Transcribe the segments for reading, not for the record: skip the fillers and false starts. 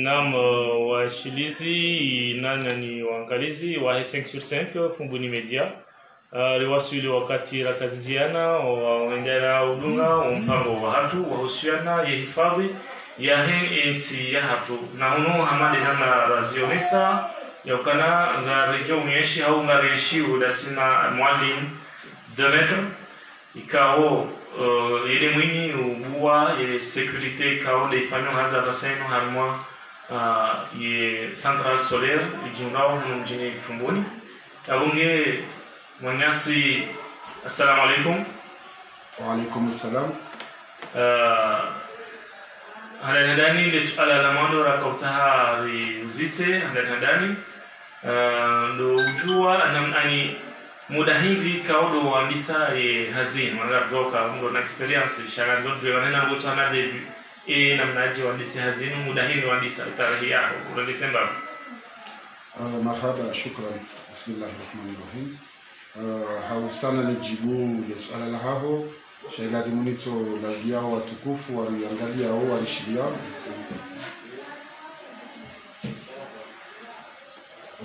Nam washilizi nani waangalizi wa 5/5 Fumbuni Media liwasili wakati la kaziziana waendera udunga mpango wa hatu wahusiana ya hifadhi ya nchi ya hatu na huno hamadi na razionesa ya ukana nga rejo unyeshi au nga reshi udasima mwalim Demetre ikao ile mwini ubuwa ye sécurité ikao de fanyo haza baseno harmwa ye centrale solaire ijinao mjini Fumbuni abunge mwanyasi. Assalamu alaikum. Wa alaikum assalam. Hadani le suala la mando rakautaha uzise hadani ndo ujua namani muda hindi kaudo wandisa hazini wangadoka ndo na experience shara ndo wanena ngoto ana debut namnaji wandisa hazini muda hindi wandisa tarehe yako kwa Desemba. Marhaba, shukran. Bismillahirrahmanirrahim. Hausana nijibu le suala la haho shailadi munito la diao watukufu waliangalia au walishiria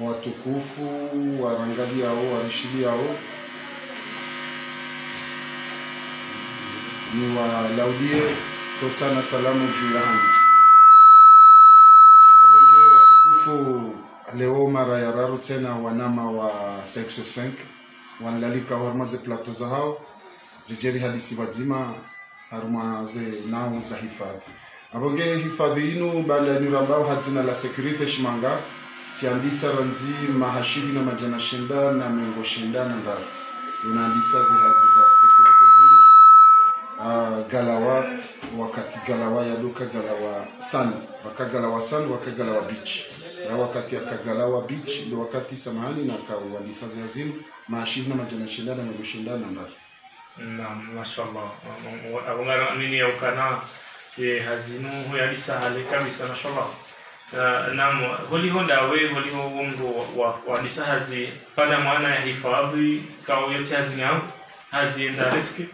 watukufu warangalia au walishiria au ni walaudie tosana salamu julani abonge watukufu leo mara ya raru tena wanama wa 5/5 wanlalika hormaze plateau za hao jijeri hadisi wazima harmaze nao za hifadhi abonge hifadhi inu bala nurambao hadzina la security shimanga tiandisa ranzi mahashiri na majana shenda na mengo shenda na ndara unaandisa zihazi za security zinu galawa wakati galawa ya duka galawa san wakagalawa san wakagalawa beach na wakati akagalawa beach ndo wakati samahani na kaandisa zihazinu mahashiri na majana shenda na mengo shenda na ndara. Naam, mashallah. Abunga mini ya ukana ye hazinu huyalisa hali kabisa mashallah. Naam, holi honda we holi mungu wa lisa hazi pada maana ya hifadhi kao yote hazini yao hazi enta riski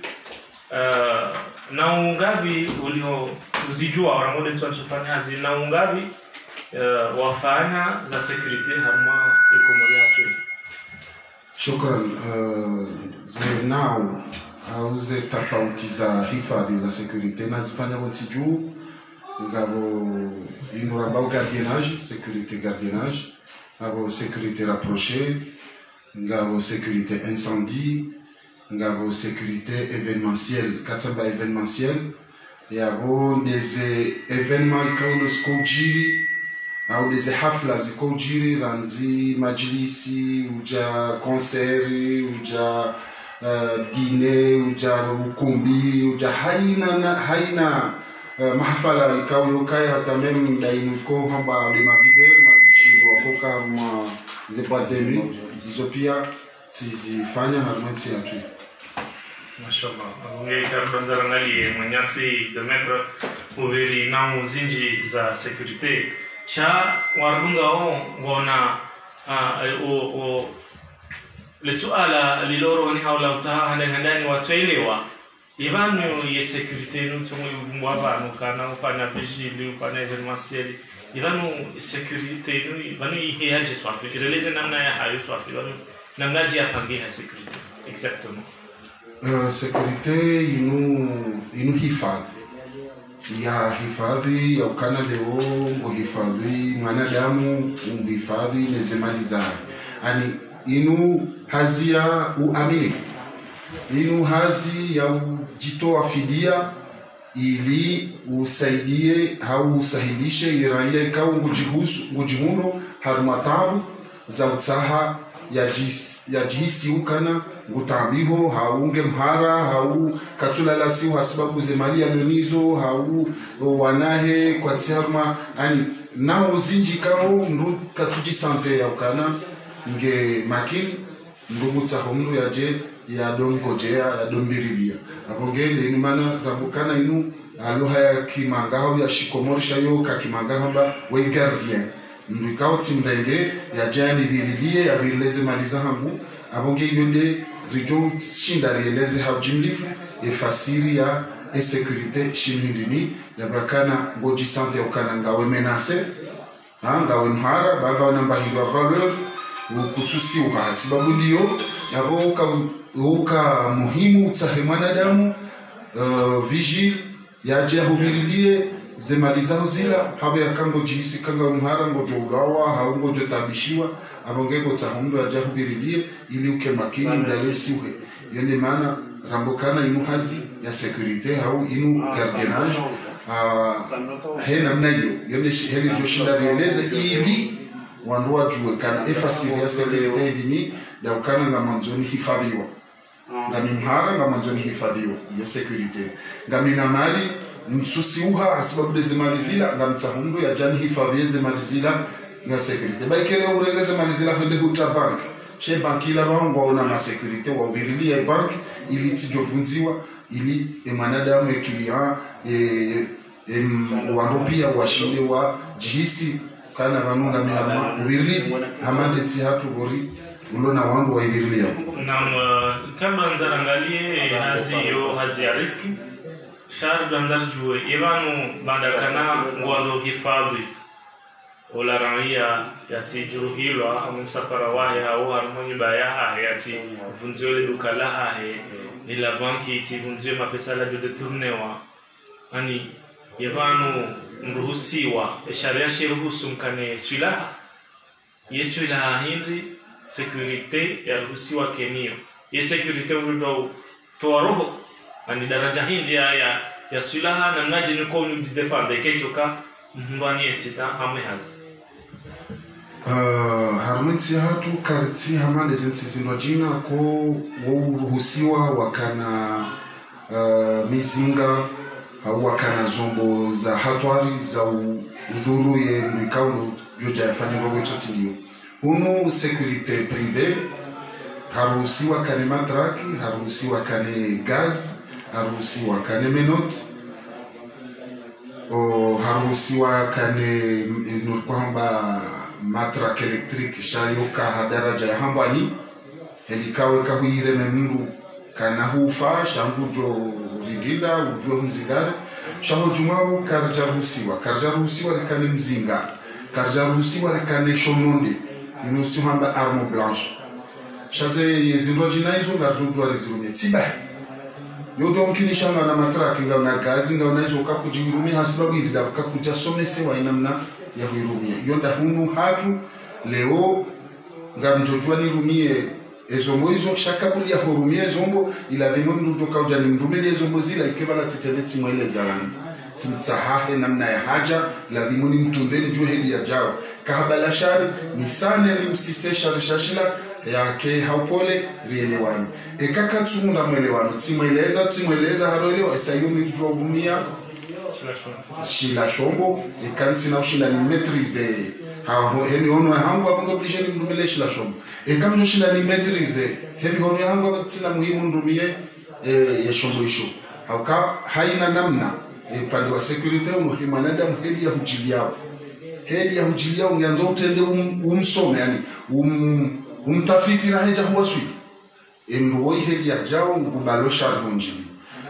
na ungabi ulio uzijua waramode tuanchofanya hazi na ungabi wafanya za security harma ikomori hatu. Shukran. Nao auze tofauti za hifadhi za security na zifanya wonsiju ngabo inurambao gardiennage, sécurité gardiennage, ngabo sécurité rapprochée, ngabo sécurité incendie, ngabo sécurité événementielle, katamba événementielle, yabo des événements comme skojiri au des hafla zikojiri ranzi majlisi uja konseri uja dine uja ukumbi uja haina mahafala ikaw yokay hata mem dainu ko hamba de mavidel mavijiro wakoka harma zebademi zopia sizifanya harmanti yatu. Mashallah. Ngai karbandara ngali mwanyasi Demetre uveri na muzinji za security cha warunga wana le suala liloro ni haula utaha handani watuelewa Ivanu ye sécurité nous sommes mwaba nukana ufanya vigile ufanya evénementiel Ivanu sécurité nous Ivanu iheaje swafi ireleze namna ya hayo swafi Ivanu namna ya pangia sécurité exactement. Sécurité inu hifadhi ya hifadhi ya ukana leo hifadhi mwanadamu hifadhi nezemali za ani inu hazia uaminifu inu hazi ya ujitoa fidia ili usaidie au usahilishe iraia ikao ngujihuno harumatabu za utaha ya jihisi ukana ngutambiho haunge mhara hau katulala siu hasibabu zemali ya donizo hau wanahe kwa tiarma ani nao zinji kao ndu katuji sante ya ukana nge makini ndu mutaho mndu ya je ya domgojea ya dombirilia abongele ni mana rambukana inu aloha ya kimanga hau ya shikomorisha yo ka kimanga hamba we gardien mndu ikao timrenge ya jani birilie ya birileze maliza hangu abonge yonde rijo shinda rieleze haujimlifu efasiri ya sécurité chimindini yabakana ngoji sante ukana ngawe menace ngawe nhara baga namba hizo valeur ukususi uhasi babu ndio yabo uka muhimu tsahe mwanadamu vigile yaje hubirilie zemaliza zila habe yakango jisi kanga nhara ngojo ugawa haungojo tabishiwa abongego tsahundo yaje hubirilie ili uke makini ndale usiwe yende maana rambokana inu hazi ya sécurité au inu gardiennage hena mnayo yone heli joshinda rieleze ili wandu wajue kana efasiri ya sécurité dini da ukana ngamanzoni hifadhiwa ngami mhara ngamanzoni hifadhiwa yo sécurité ngami na mali msusiuha asibabu dezimalizila ngamtahundu ya jani hifadhieze malizila ya sécurité baikele ureleze malizila hende huta bank chez bankila bangu waona ma sécurité wa ubirili ya bank ili tijovunziwa ili emanadamu ya client wanropia washinde wa jihisi kana vanunga mihama ubirilizi hamande tihatu gori ulona wangu wa ibirili ya kama nzarangalie hazi ya riski shari ganzarjuwe ibanu bandakana ngwanzo hifadhi ola raia yati juruhilwa msafara wahe au harmoni bayaha yati vunziole duka laha ila banki iti vunziwe mapesa la detournewa ani yevanu mruhusiwa sharia shiruhusu mkane swila yeswila hindi security ya ruhusiwa kenio ye security udo toaroho ani daraja hindi ya swila na ngaji ni ko ni defende kechoka mbani esita hamehazi harmensi hatu karti hamande zinsizinwa jina ko uruhusiwa wakana mizinga wakana zombo za hatwari za udhuru ye mwikauno joja yafanya rogo itotilio unu sekurite prive haruhusiwa kane matraki haruhusiwa kane gaz haruhusiwa kane menot haruhusiwa kane kwamba matrak electric shayo ka daraja ya hambani helikawe kahuire memndu kana hufa shangujo rigila ujue mzingare shaho jumabo karjaruhusiwa rikane mzinga karjaruhusiwa rikane shomonde inusu hamba armo blanche shaze yezindo jina izo ngarjujwa rizirumye tiba yodo mkinishanga na matraki nga na gazi nga unaizo ukakujirumye hasibabu ilida ukakuja somese wa inamna ya huirumia yonda hunu hatu leo ngamjojua nirumie ezombo izo shakabuli ya hurumie zombo ila demo mrujo kauja ni mrumie ezombo zila ikebala titeleti mwele zalanzi timtsahahe namna ya haja la demo ni mtundeni juu hedi ya jao kahabala shari nisane ni msisesha rishashila yake haupole rielewani ekaka tsumunda mwelewano timweleza haroelewa esayumi jua vumia shila shombo ekansi na ushinda ni maîtriser hemi hono hangu abongo obligé ni mrumile shila shombo ekamjo shinda ni maîtriser hemi hono hangu abatsila muhimu ndumie ya shombo isho hauka haina namna pande wa sécurité umuhimu anadamu hedi ya hujiliao ungeanza utende umsome yani umtafiti na heja huwasui emroi hedi ya jao ngubalo sharhunjili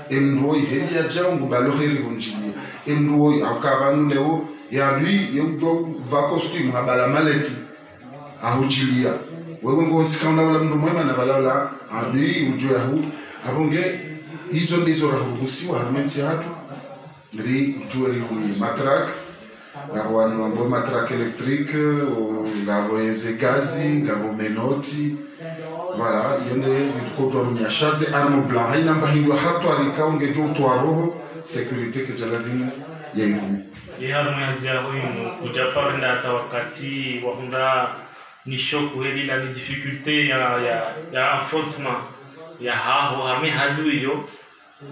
emroi hedi ya jao ngubalo heri hunjili emroi akabanu leo ya lui yeujo va costume habala maleti ahujilia wewe ngonzi kaunda wala mndu mwema na balala adui ujo yahu abonge hizo ndizo rahuhusiwa harmensi hatu ndri ujo ri matrak ngabo mambo matrak electrique ngabo eze gazi ngabo menoti voilà yende tuko rumia chasse arme blanc haina mbahindo hatu alikao ngejo to roho sécurité que jaladini ya ibu ya rumia ya huyu kujapanda hata wakati wahunda ni shoku heli na ni difficulté ya affrontement ya haho hami haziyo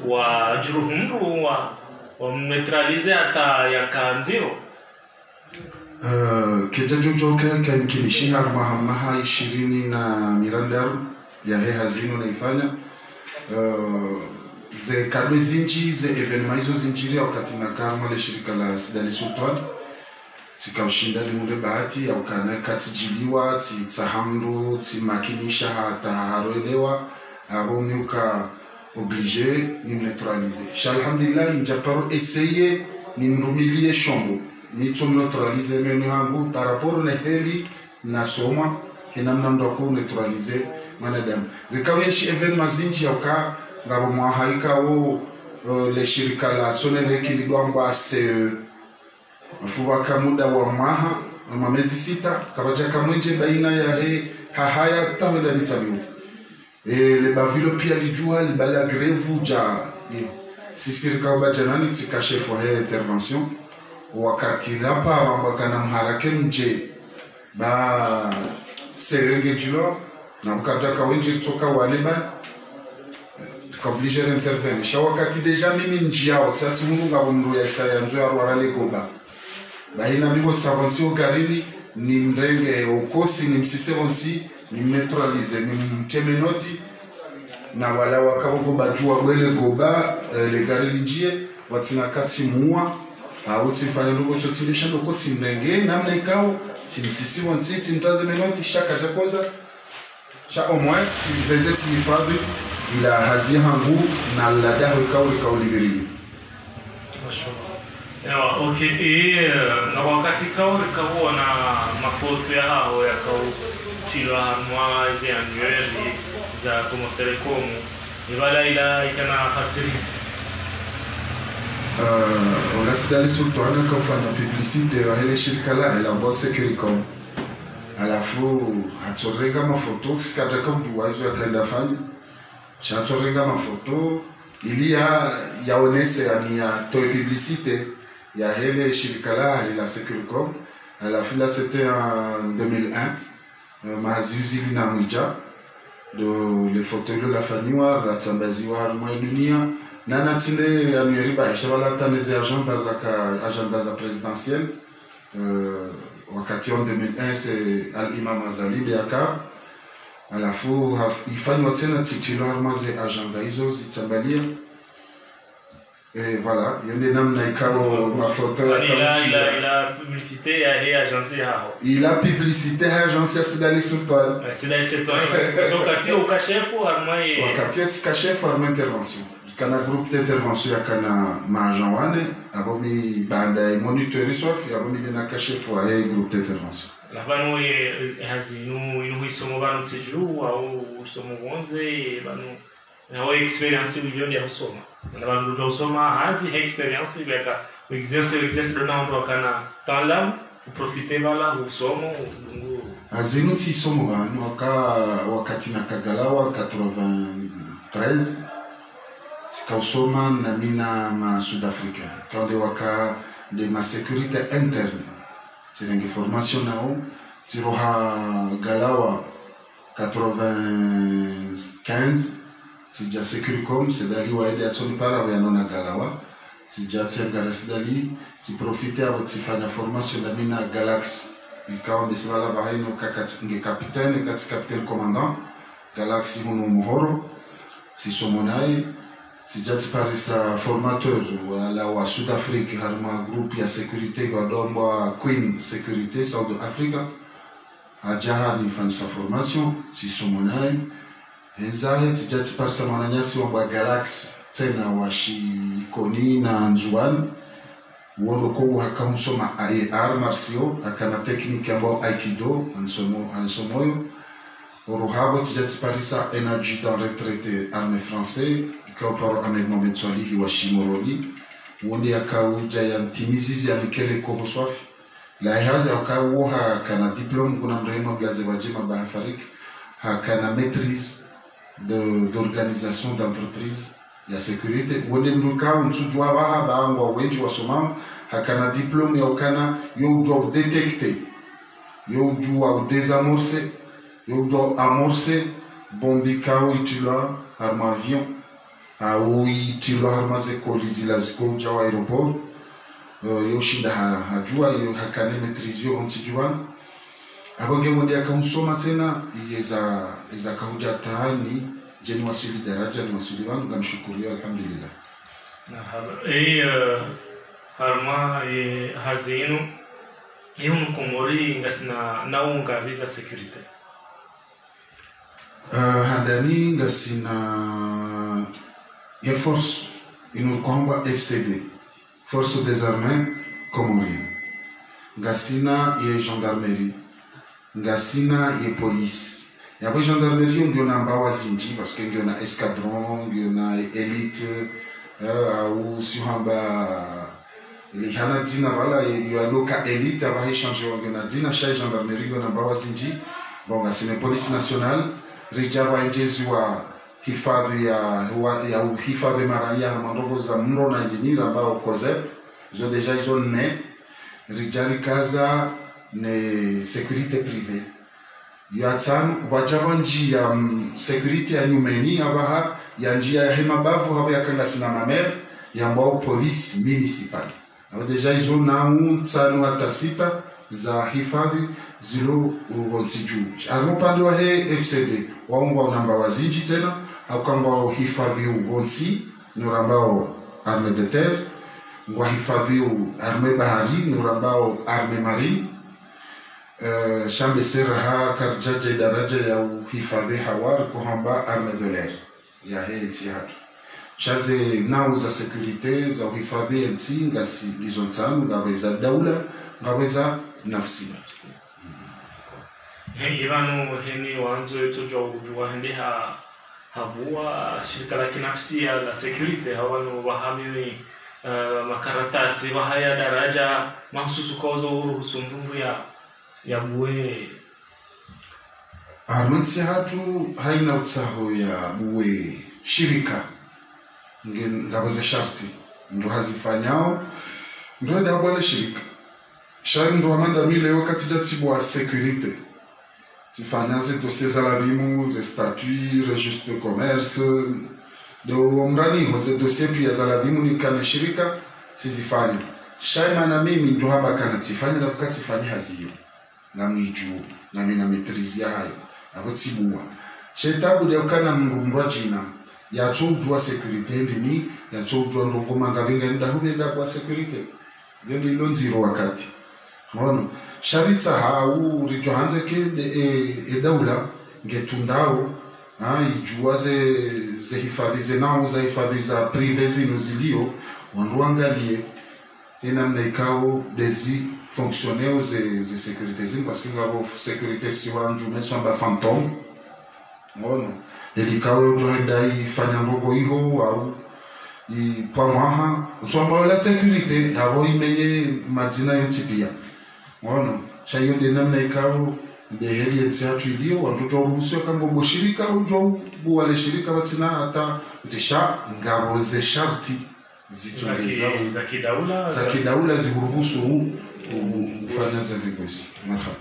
wa juruhundu wa neutraliser hata ya kanziro kejajojoke kankinishi harmaha 20 na mirandar ya he hazino naifanya ze kadwe zinchi ze evenema hizo zinjiri wakati na karma le shirika la Sidali Sultan tikaushinda limunde bahati au kana katsijiliwa tsahamro tsimakinisha hata haroelewa abo miuka obligé ni neutraliser alhamdulillah njaparo essayer ni mrumilie shombo ni tum neutraliser menu hangu par rapport na heli na soma hinamna mdoko neutraliser manadamu zikaweshi evenement zinji yauka ngabo mwahaika o le shirika la sonele kilidwamba se fuwaka muda wa maha mamezi 6 kabaja kamwenje baina ya hahaya tawela nitamiu le bavilo pia lijua libala greve ja sisirika bajanani tika chef wa intervention wakati napa ambakana mharake nje ba serenge jilo na mkata kawenje tsoka waleba obligé d'intervenir shawakati deja mimi njia sati mungu ngabundu ya saya nzo ya rwara legoba baina migo savansi ogarini ni mrenge okosi ni msisevonti ni neutralize ni mtemenoti na wala wakabogo bajua wele goba le garili njie watina kati muwa auti fanya ndugo chotilisha ndoko timrenge namna ikao simsisevonti timtaze menoti shaka jakoza cha au moins si vezeti ni padre ila hazia hangu na ladaho ikao liberi. Mashallah. Okay, na wakati kao na mafoto ya hao ya kao tila mwaze annueli za Como Telecom ibala ila ikana hasiri. On a sidali surtout ana kufanya publicité wa hele shirika la ila bosse Telecom. Alafu atorenga mafoto sikata kujua hizo yakaenda fanya chatorenga mafoto ili yaonese ya toe publicité ya hele shirika la Securicom. Alafu là c'était en 2001 mazizi na mwija do le photo de la faniwa la tsambaziwa mwa dunia na natinde amiriba shabala taneze agenda za présidentielle wakati en 2001 c'est al-Imam Azali de Aka alafu ifanywa tena titular maze agenda hizo zitambalia et voilà yende namna ikao mafoto la publicité ya agence yao ila publicité ya agence ya sidali sultan sidali sultan wakati ukashefu armai wakati kashefu armai intervention kana groupe d'intervention ya kana maagent wane abomi banda moniteur sof abomi na kashefu ya groupe d'intervention la banu hazinu inuhisomo banu tseju au usomo bonze banu na experience milioni ya usoma na banu do usoma hazi experience beka exerce de nombre kana talam profiter bala usomo hazinu tisomo banu wakati na kagalawa 93 sikausoma na mina ma sud-africain quand de waka de ma sécurité interne c'est une formation nao tiroha galawa 95 tija Securicom c'est dali wa ide atoni para wa nona galawa tija tsianga rasidali ti profiter abo tifanya formation na mina Galaxy ikawa bisala bahino kakati nge capitaine commandant Galaxy huno muhoro si somonai tijati parisa formateur wala wa Sud-Afrique harma groupe ya sécurité godomba Queen Sécurité South Africa ajaha ni fansa formation si somonai enzaye tijati parisa mananyasi wa Galaxy tena washi koni na nzuan wono ko hakamusoma AR martiaux akana technique ambao aikido ansomoyo Orohabo tijati parisa un adjudant retraité armée français kwa Ahmed Mohamed Swalihi wa Shimoroli wonde akauja ya ntimizizi ya Mikele Kohoswafi la haza akauha kana diplôme kuna mrema blaze wajima bahafarik hakana maîtrise d'organisation d'entreprise ya sécurité wonde nduka unsujwa baha baangwa wenji wasomam hakana diplôme ya ukana yo job détecter yo job désamorcer yo job amorcer bombikao itula arme avion au tilo harmaze kolizi la zikoja wa aeroport yoshinda hajua yo hakane maîtrise yo ontijua abonge wonde akamusoma tena iza kauja tani jeni wasuli daraja ni wasuli wangu gamshukuru alhamdulillah harma hazinu hiyo mkomori ngasina naunga visa security handani ngasina ya force inukwamba FCD force des armées comoriennes ngasina ye gendarmerie ngasina ye police ya kwa gendarmerie ndio na mbawa zinji parce que ndio na escadron ndio na elite au sihamba ilihana dzina wala ya loka elite aba échanger wangu na dzina sha gendarmerie ndio na mbawa zinji bon ngasina police nationale rijaba njezi wa hifadhi ya hifadhi maraya mandogo za mro na engineer ambao kozep zo deja izo ne rijali kaza ne security privé ya tsan wajaba njia security ya nyumeni abaha ya njia ya hemabavu haba ya kanga sina mamer ya mbao police municipal aba deja izo na tsanu hata sita za hifadhi zilo ugontsiju armo pande wa he FCD waungwa namba wazinji tena au kamba hifadhi ugonsi nurambao arme de terre ngwa hifadhi arme bahari nurambao arme marine shambe seraha karjaje daraja ya hifadhi hawar kuhamba arme de l'air ya he tiatu chaze nao za securite za hifadhi nsi ngasi lizontanu ngaweza daula ngaweza nafsi Iranu heni wanzo yetu jwa hende habua shirika la kinafsi la security hawanu wahamiwi makaratasi wahaya daraja mahususu kauzo uruhusu mvumbu ya buwe armansi hatu haina utsaho ya buwe shirika ngabaze sharti ndo hazifanyao ndo ndabwale shirika shari ndo amanda mile wakati jatibu wa security tifanya ze dossiers za lavimu ze statut registre de commerce do mrani hoze dossier pia za lavimu ni kana shirika sizifanya shaima na mimi ndo hapa kana tifanya na wakati fanya hazio na miju na mina maîtrise hayo abotibua shetabu de kana mrumwa jina ya tsojwa security ndini ya tsojwa ndongoma ngabinga ndahubenda kwa security ndio lonziro wakati ngono sharitsa hau rijohanze ke de daula ngetundao ijua ze hifadhi ze nao za hifadhi za privé zinuzilio wanruangalie ina mnaikao dezi fonctionner ze sécurité zin parce que ngabo sécurité siwanju meswamba fantôme ngono elikao johendai fanya ndogo hiyo au ipamaha utsomba la sécurité abo imenye madzina yotipia ngono shayo de namna ikao de heli yetu ilio watoto ruhusiwa kama boshirika ujo wale shirika batina hata utisha ngabo ze sharti zitongeza za kidaula ziruhusu kufanya za vikosi marhaba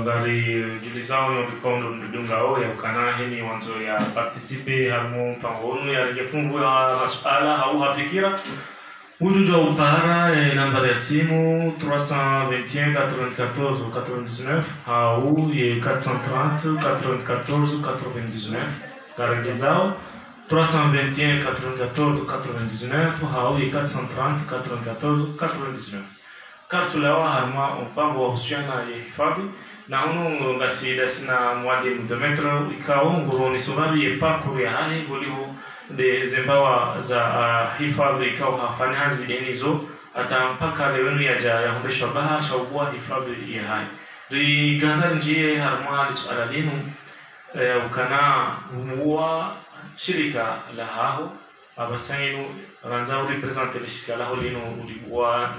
dari julizao no bikondo ndungao ya ukana heni wanzo ya participer harmo pangonu ya refungu ya masuala au hafikira ujuja upara namba ya simu 321 94 99 au ye 430 94 99 karagizao 321 94 99 au ye 430 94 99 kartulawa harma mpango wa husiana ya hifadhi na uno ngasida sina mwadi mdometra ikao nguroni subabi ye pakuru ya hahi guliho de zembawa za hifadhi ikao hafanya hazi denizo ata mpaka lewenu ya ja ya humbesha baha shaubua hifadhi ya hahi ri ganzari njie harma lisuala linu ukana umuwa shirika la haho abasanginu ranzao represente le shirika la ho linu ulibuwa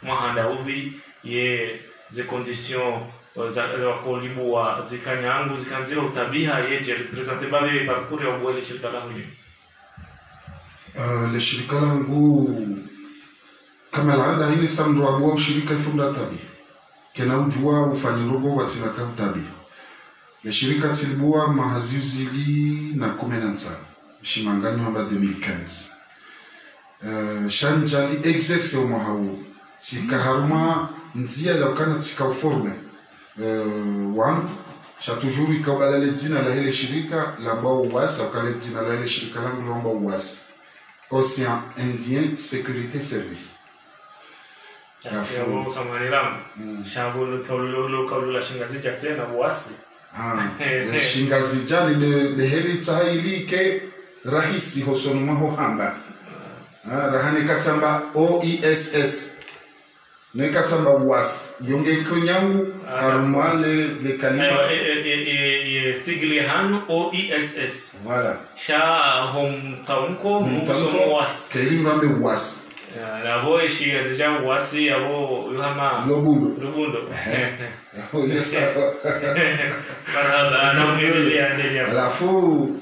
mahanda ubi ye ze conditions za kolibua zikanyangu zikanzira utabiha yeje represente bale parcours ya ubwele shirika la hili le shirika langu kama laada hili samdo abua ushirika ifunda tabi kena ujua ufanye rogo watina tabi le shirika tilibua mahazuzili na kumenanza shimangani hamba 2015 shanjali exerce umahau sikaharuma nzia la kana tikauforme wan cha toujours ikabala le dzina la hele shirika la mbao wasa kale dzina la hele shirika langu mbao wasa Océan Indien Sécurité Service yabo samaniramu shabo lo kabula shingazi tena buasi shingazi jani de heritsa ilike rahisi hosonuma ho hamba rahane katsamba OESS ne katsamba was yonge kunyangu armale le kalima sigli han OESS voilà sha hom taunko musomo was kelim rambe was na voe shingazi jangu wasi yabo yuhama lobundo yes marhaba na mwendelea alafu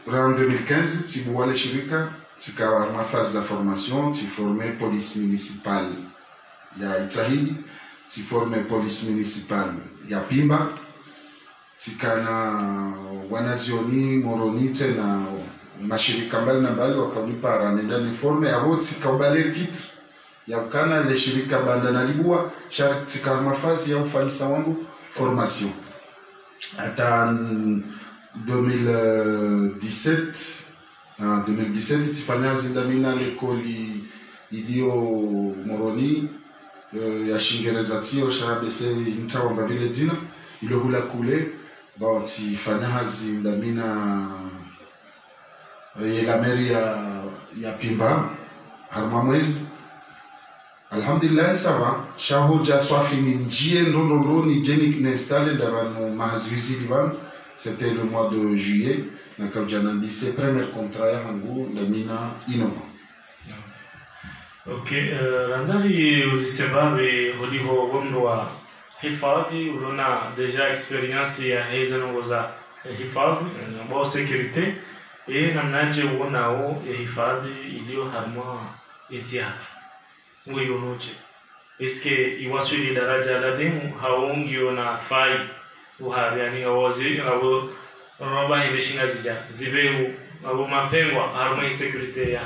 en 2015 tibuwale shirika tikawa ma phase de formation ti formé police municipale ya Itahidi ti formé police municipale ya Pimba tikana wanazioni Moroni tena mashirika mbali na mbali wakanipa ranenda ni forme ya wote sikabale titre ya ukana le shirika banda na libua sharti kama phase ya ufanisa wangu formation ata 2017 tifanya zindamina lekoli idio Moroni ya Shingereza tio sharabese intawamba vile jina ilo hula kule bao tifanya zindamina la mairie ya Pimba harma mwezi alhamdulillah sawa shahoja swafini njie ndondo ni jeni installé dans mahazizi divan. C'était le mois de juillet na kaujana bise premier contrat ya hangu la mina innovant. Okay, ranzari uzisebabe holiho gomdwa hifadhi ulona deja experience ya hezano za hifadhi na bao sécurité et namnaje uonao ya hifadhi iliyo harma etiafi nguyo noche eske iwaswili daraja ladhimu haungi na fai uhabi yani awazi abo roba imeshinga zibeu abo mapengwa harma security ya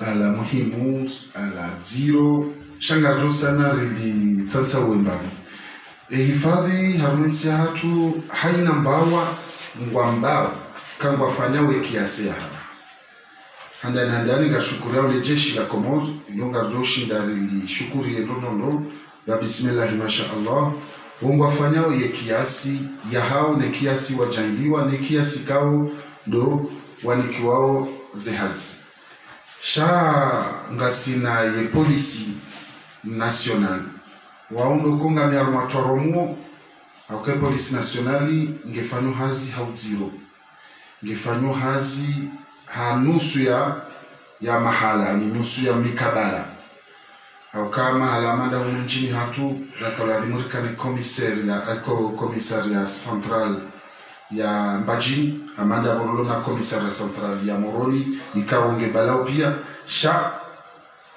ala muhimu ala zero shangajo sana rili tsantsa wembabi hifadhi harmensi hatu haina mbawa ngwambao kangwa fanya wekiasi hapa handani ngashukuru ule jeshi la Komoro ilonga joshi ndari shukuri ndondo ya bismillah mashaallah wongwa fanya we kiasi ya hao ne kiasi wajandiwa ne kiasi kao ndo wanikiwao zehazi sha ngasina ye polisi national waondo konga miarma toromo au polisi nationali ngefanyo hazi hauziro ngefanyo hazi hanusu ya mahala ni nusu ya mikabala au kama halamanda nchini hatu rakala dimurikani komisaria central ya Mbajini amanda borolo na komisaria central ya Moroni ikaonge balao pia sha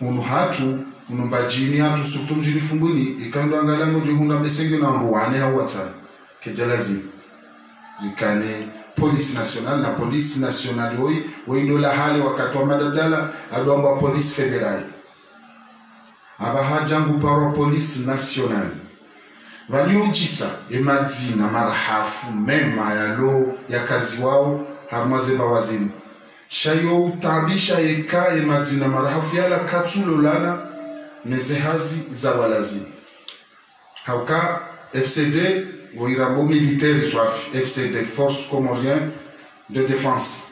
unu hatu unu Mbajini hatu surtout mjini Fumbuni ikando angalango juhunda besenge na ruwane hawata kejalazi zikane police nationale na police nationale wendo la hali wakati wa madadala adwamba police federal aba hajangu paro police nationale valiojisa emadzina marhafu mema yalo ya kazi wao harmaze bawazini shayo utabisha yeka emadzina marhafu yala katsulo lana nezehazi za walazini hauka FCD Ouirabo militaire soit FCD Force Comorienne de Défense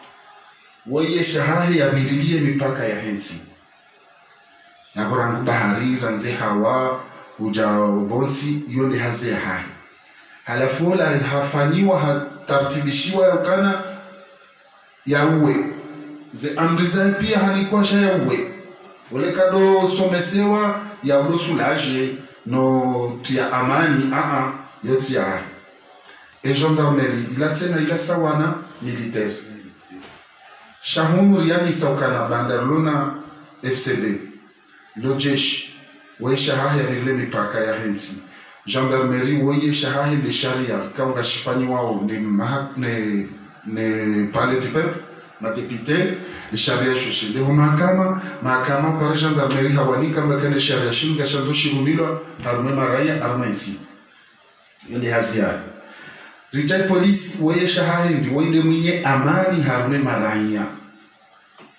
woye shahahi ya birilie mipaka ya hensi naborangu bahari ranze hawa uja bonsi yonde haze ya hahi halafu la hafanyiwa hatartibishiwa yokana ya uwe ze amriza pia halikuwa sha ya uwe ule kado somesewa ya ulo soulage no tia amani yoti ya et gendarmerie ila sawana militaire shahumuri yani saukana bandarlona FCD lojeshi we shahahi ya mipaka ya hensi gendarmerie woye shahahi de sharia kaunga shifani wao ne palais du peuple na député de sharia shoshi de mahakama para gendarmerie hawani kama kene sharia shinga shanzo shirumilwa arme maraya armensi yule hazia rijai police woye shahahi woye mwenye amani harme maraya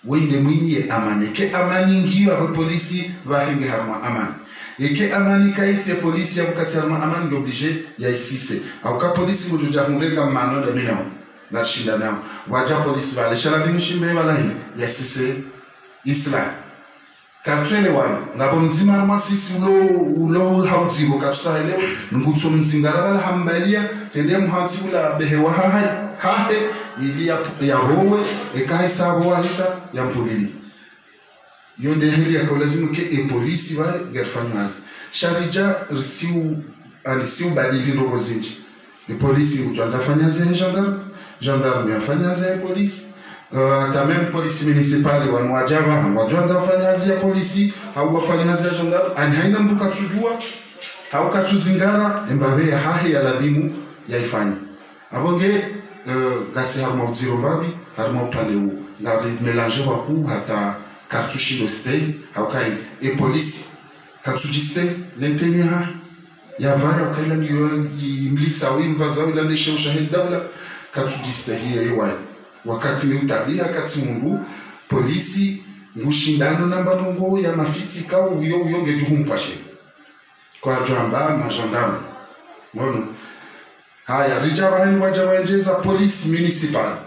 wende mwinye amani ke amani ngiyo abo polisi bahenge harma amani et que amani kaiti polisi ya wakati amani obligé ya isise au ka polisi mujuja hundenga mano da minao na shinda nao waja polisi vale shala dimshimbe wala hina ya isise isla katwele wana ngabo mzima na masisi ulo hauzibo katusahelewa ngutso mzingara wala hambalia tende muhansi ula behewa hahe ili ya rowe ekai sabo wa hisa ya mpulili yonde hili ya kaulazimu ke polisi wa gerfanyazi sharija risiu badili ndogo zinji polisi utuanza fanyazi gendarme yafanyazi ya polisi hata même polisi municipale wanwajaba hawajwanza fanyazi ya polisi au wafanyazi ya gendarme ani haina mbuka tujua au katuzingara embabe ya hahe ya ladhimu yaifanya abonge gasi harma uziro babi harma upaleu ngari mélanger waku hata cartouche stay haukai e polisi katujiste lenteni ha ya vaya ukaila mlisa wimvaza ila neshe ushahid dawla katujiste hiyo iwai wakati ni utabia kati mungu polisi ngushindano namba nongo ya mafiti ka uyo getuhumpashe kwa jamba majandamu mono haya rijaba hani wajawanjeza polisi municipal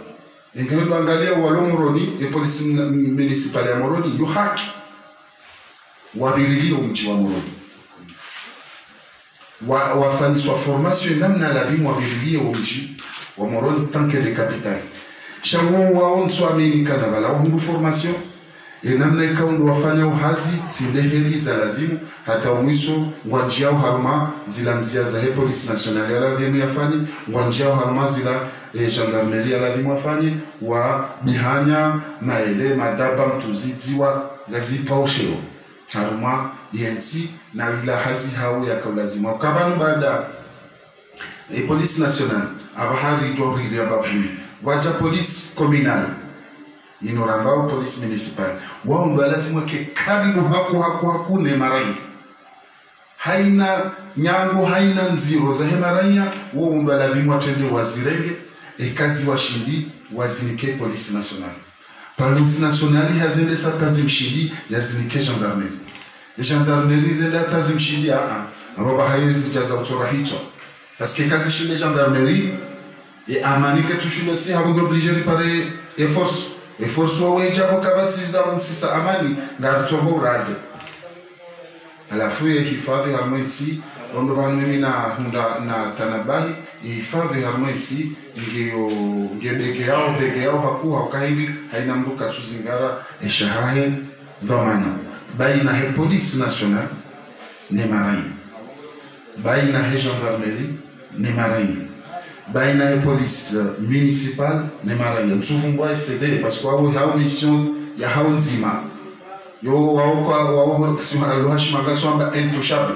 ingendo angalia walo Moroni e polisi municipal ya Moroni yu haki wabirilio mji wa Moroni wafaniswa formation namna labimu wabirilio mji wa Moroni tanke de capital shawo waonso amerikana bala hundu formation e namna ikaundo wafanya uhazi tileheli za lazimu hata mwisho ngwanjiao harma zilanzia za polisi nationale ya lazimu yafanye ngwanjiao harma zila gendarmerie ya lazimu yafanye wa bihanya maele madaba mtuzidziwa gazipa ushero harma yensi na ila hazi hao ya kaulazimu kabanu baada polisi nationale abahari johiri ya bavuni waja polisi communal inorambao polisi municipal wao ndo lazima ke karibu haku ne marai haina nyango haina nziro za hemaraia wao ndo lazima tende wazirenge kazi washindi wazinike polisi national polisi nationale hazende satazi mshindi yazinike gendarmerie zende atazi mshindi ababa hayezi jaza utora hicho parce que kazi shinde gendarmerie et amanike tushule si habu obligé de parer force wawe jabo kabatiza msisa amani ngatobo raze alafu ya hifadhi harmoiti ondo banmimi na tanabahi hifadhi harmoiti ngebege yao haku haukahivi haina mbuka tuzingara eshahahe dhamana baina he polisi national ne marai baina he gendarmerie ne marai baina ya police municipal ne marai msufumbwa FCD parce que wao hao mission ya hao nzima yo wao kusema alohashima kaswamba intouchable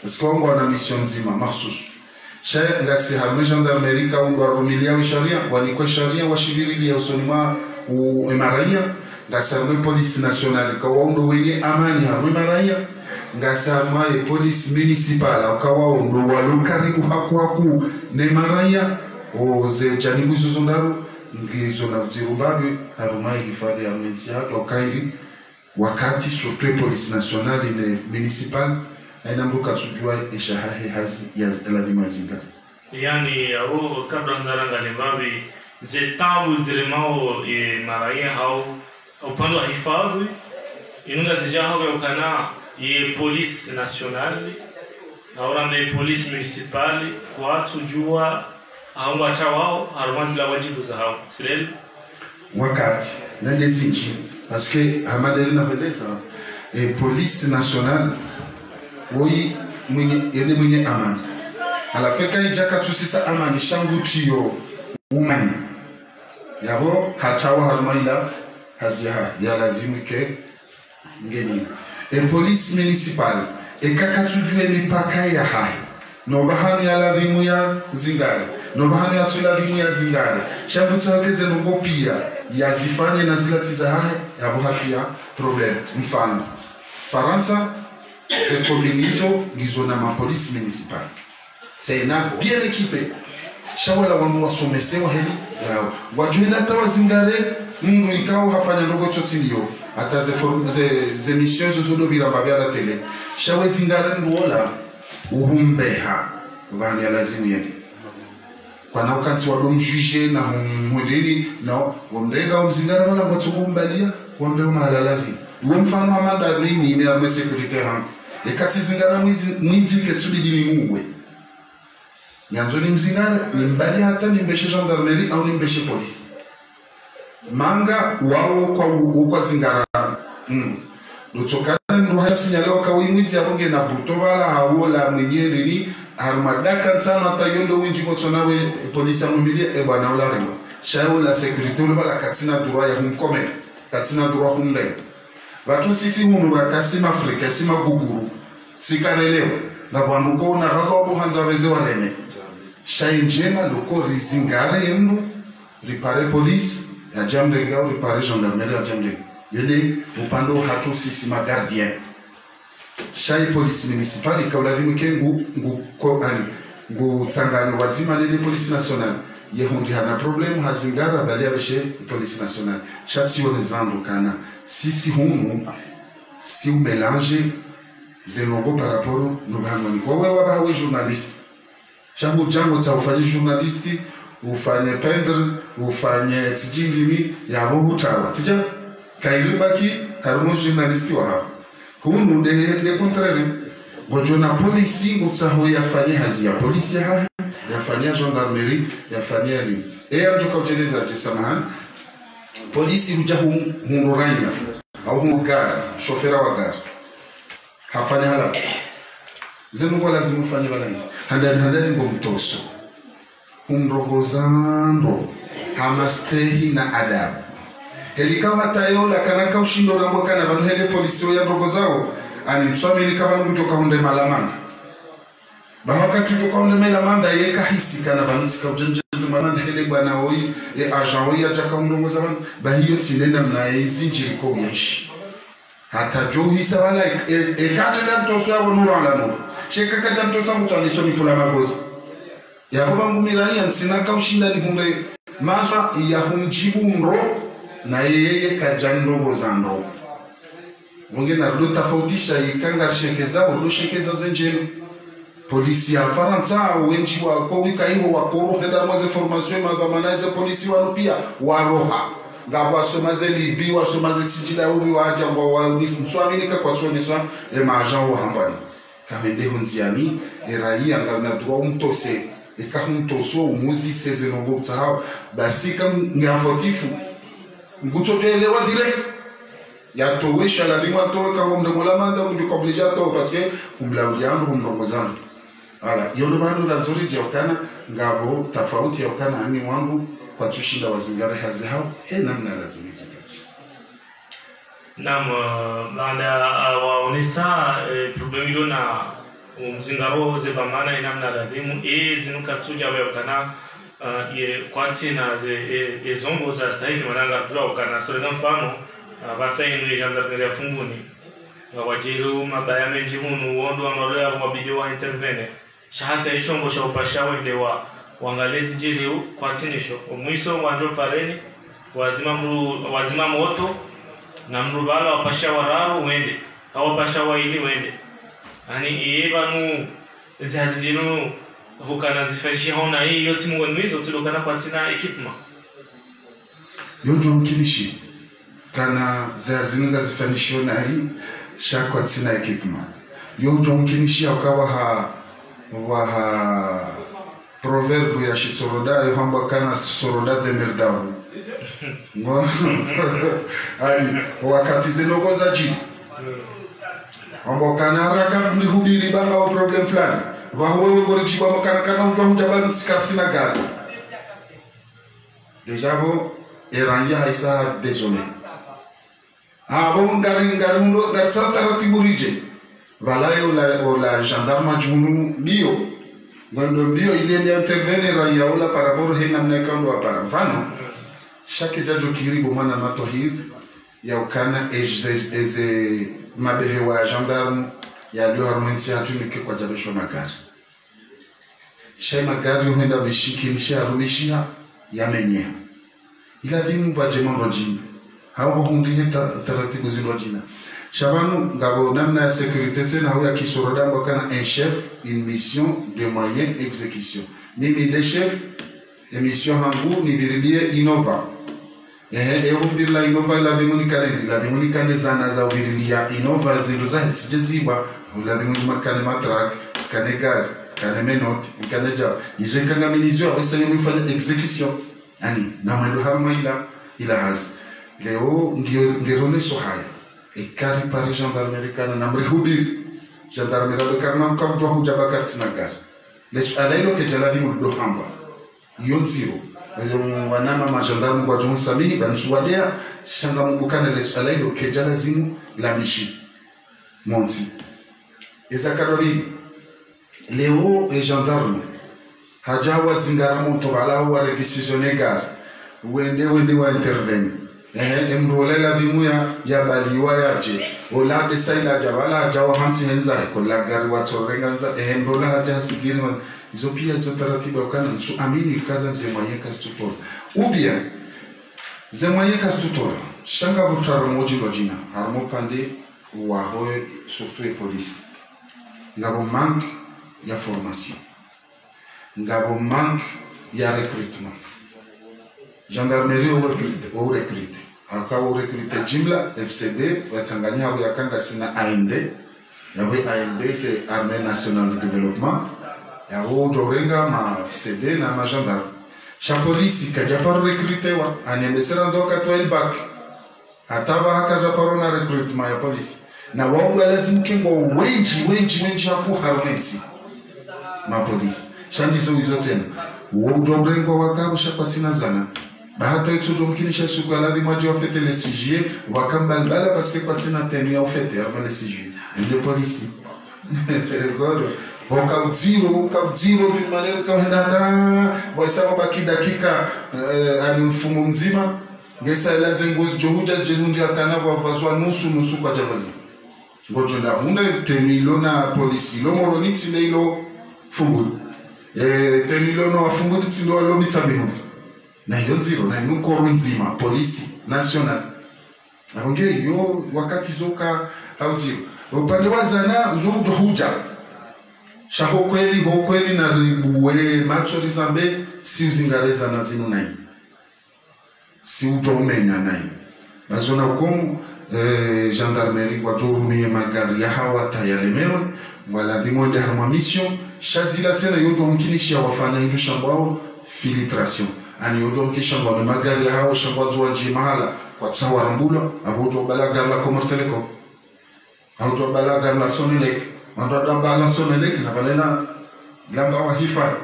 parce que wao wana mission nzima mahsus shay ngasi ha gendarmerie ka ndo arumilia sharia wanikwe sharia washirili ya usolima u marai ngasi police nationale ka wao ndo wenye amani ha marai ngasama e polisi municipal akawa ndo walokaribu haku ne maraya oze janibu zozondaru ngizo na zirubabe harumai hifadhi ya mwenzi hato kaili wakati surtout polisi nationale ne municipal aina mbuka tujua eshahahe hazi ya lazima zinga yani au kabla ndaranga ne babi zetabu zilemao e maraya hao upande wa hifadhi inunga zijaho kana ye police nationale na orande police municipale kwa tujua au watawao harmazi la wajibu za hao silele wakati na lezinji parce que hamadeli na bedesa police nationale woi mwenye amani alafeka ijaka tusisa amani shangu tio umani yabo hatawa harmaila haziha ya lazimu ke ngeni police municipal kakatujue mipaka ya hai no bahani ya ladhimu ya zingare no bahani ya tuladhimu ya zingare shabu tawekeze nungo pia ya zifanye na zilati za hai ya buhati ya problem mfano Faransa se kominizo gizo na mapolisi municipal c'est na bien équipé shawala wangu wasomesewa heli yao wajue na tawa zingare mungu ikao hafanya ndogo chotilio hata ze missions zozo bira babia la tele shawe zingara ndola uhumbeha vani alazimu yake kwa na ukansi wa domjuje na humudini na wamrega umzingara wala watugumbalia wambe mahala lazima uwe mfano amanda nini ime security hangu ekati zingara mwizi ketsudi jini muwe nyanzo ni mzingara ni mbali hata ni mbeshe gendarmerie au ni mbeshe polisi manga wao kwa zingara lutokana ndo haya sinyalewa kawi mwiti abonge na butovala hawola mwenyele ni armadaka tsana tayondo winji kotsonawe polisi amumilia bwana ularimo shayo la security ulibala katsina droit ya humkome katsina droit humle watu sisi hunu bakasima Afrika sima guguru sikarelewa na banduko na gabo hanza weze warene shainjema loko rizingare yenu ripare police ya jamdega ou ripare gendarmerie ya jamdega yele upando hatu sisi ma gardien shai police municipal ikaulazimu kengu ngu tsangano wazima lele police nationale yehundi hana problem hazingara bali abeshe police nationale chatsi onezando kana sisi humu si u mélange zenongo par rapport no bangoni kwa wewe bawe journaliste changu jango tsa ufanye journaliste ufanye pendre ufanye tijindimi yabo hutawa tija kairibaki harumo journaliste wa hapo hunu de contraire ngojona polisi ngotsaho yafanye hazi ya polisi yafanye gendarmerie yafanye ali anjo kauteleza tsamahani polisi huja humuranya au humugara shofera wa gari hafanya hala zenu kwa lazima ufanye balai handani ngomtoso umrogozando hamastehi na adabu helikawa hata yola kanaka ushindo na mwaka na banu hele polisi ya rogozao ani mswamili kama kutoka hunde malamanga bahaka kutoka hunde malamanga yeka hisi kana banu tsika ujanje mana hele bwana oi agent oi ataka umrongoza bana bahiyo tsinenda mnaizi njiriko yeshi hata johi sawala katenda mtoso yabo nurala no sheka kata mtoso mutani so mipula magozi yabo bangumira yansina kaushinda ni kunde masa ya humjibu mro na yeye kajando gozando wonge na ndo tofautisha ikanga shekeza ndo shekeza zenjeni polisi ya Faransa wenji wa kwa wika hiyo wa koro henda mwaze formation madhamanaze polisi wa pia waroha ngabwa somaze libi wa somaze tijila ubi wa jambo wa mswaminika kwa soniswa agent wa hambani kamende hunziani raia ngana droit mtose ekahuntoso umuzi seze nongo tsahao basi kam ngafotifu ngutoelewa direct ya towesha la lingua towe kama mdemola manda kujuka obligato parce que umlauliando umrongozano ala yondo bando la nzuri jokana ngabo tofauti yokana hani wangu kwa tushinda wazingara hazi hao namna lazima zikaje baada waonesa problemi na mzingaro ze bamana namna lazima zinuka suja yokana kwati na ze zongo za stahiki mananga tuwa kana sura mfano basainu gendarmerie funguni wajiru mabaya menji hunu wondo amalea wabijio wa intervene shahata ishongo sha upashawe lewa wangalizi jiri kwa tinisho umwiso wanjo pareni wazima moto na mrubala wapasha wararo wende au pasha waili wende ani iebanu zazinu vukana zifaishi hona hii yote mwizo tulokana kwa tina ekipma yojo mkilishi kana zazinga zifanisho na hii shakwa tina ekipma yojo mkilishi akawa proverbe ya shisoroda yohamba kana soroda de merdavu ali wakati zinogoza jiri ambo kana haraka mlihubiri banga wa problem fulani wawewe gorichi kwa kana ujaban skatina gari deja bo eranya haisa désolé bon ngari mundo gatsa taratibu rije valayo la gendarme junu bio ngondo bio ile intervenir raya ola par rapport hina mnekando para mfano chaque jajo kiribo mana matohir ya ukana eze mabehe wa gendarme ya leo harmonisia tunike kwa jabesho magari shema gari unaenda mishikilisha arumishia yamenyea ila dinu baje mambo jini hapo hundi taratibu zilojina Chabanu ngabo namna ya sécurité tena huya kisoroda mbokana un chef, une mission, des moyens, exécution. Mimi le chef, émission hangu ni birilie innova. Umbirla innova la demonikane zana za ubirilia innova ziluza hitijeziba la demonikane matrak, kane gaz, kane menot, kane ja. Izo kangamilizio awesa yomifanya exécution. Ani, na mwendo haruma ila hazi. Leo ngirone sohaya. Ekari pari gendarmerie kana namri hubiri gendarmerie do kana kam to huja bakar sinagar les alailo ke jaladi mu do hamba yon zero wanama ma gendarme kwa jon sami ban suwadea shanga mu bukana les alailo ke jalazimu la mishi monti ezakarori leo e gendarme hajawa zingara mu to bala wa requisitionner gar wende wa intervenir emrole la bimuya ya baliwa yaje ola besaila jawala jawa hansi henza ko la gari wa torenganza emrole haja sigini izo pia zo taratibu kana su amini kaza zemoye kastutora ubia zemoye kastutora shanga butara moji lojina harmo pande wa hoye surtout et police ngabo manque ya formation ngabo manque ya recrutement gendarmerie au recruter akawa recruter jimla FCD watanganya au yakanga sina AND yawe AND c'est Armée Nationale de Développement yawo dorenga ma FCD na ma gendarme cha polisi kaja par recruter wa anemesera ndoka 12 back ataba hakaja parona recruitment ya polisi na wao lazima kengo wengi hapo harumenti ma polisi shandizo hizo tena wao dorenga wakabo shapatina zana bahata yetu mkinisha siku aladi mwaji wa fete le sujet wakambalbala parce que passé na tenue au fete avant le sujet de polisi godo wakaudziro d'une manière kaenda waisaba baki dakika ani mfumo mzima ngesa lazima ngozi johuja jerundi akana wavazwa nusu kwa javazi ngojo nda munda tenue lona polisi lo moroniti leilo fungu tenue lona wafungu tilo lo mitabihu na hiyo nziro na inukoro nzima polisi national aongee yo wakati zoka au ziro upande wa zana zojo huja shaho kweli na ribuwe macho rizambe si zingareza na zinu nai si utomenya nai bazona ukomu gendarmerie kwa turumie magari ya hawa tayalemewe wala dimode harma mission shazila tena yoto mkinishi ya wafanya hindu shambao filtration ani yoto mkishamba na magari hao shamba zuwa mahala kwa tsawa rambulo abuto balaga la komorteleko auto balaga la sonilek mandada bala sonilek na balela lamba wa hifa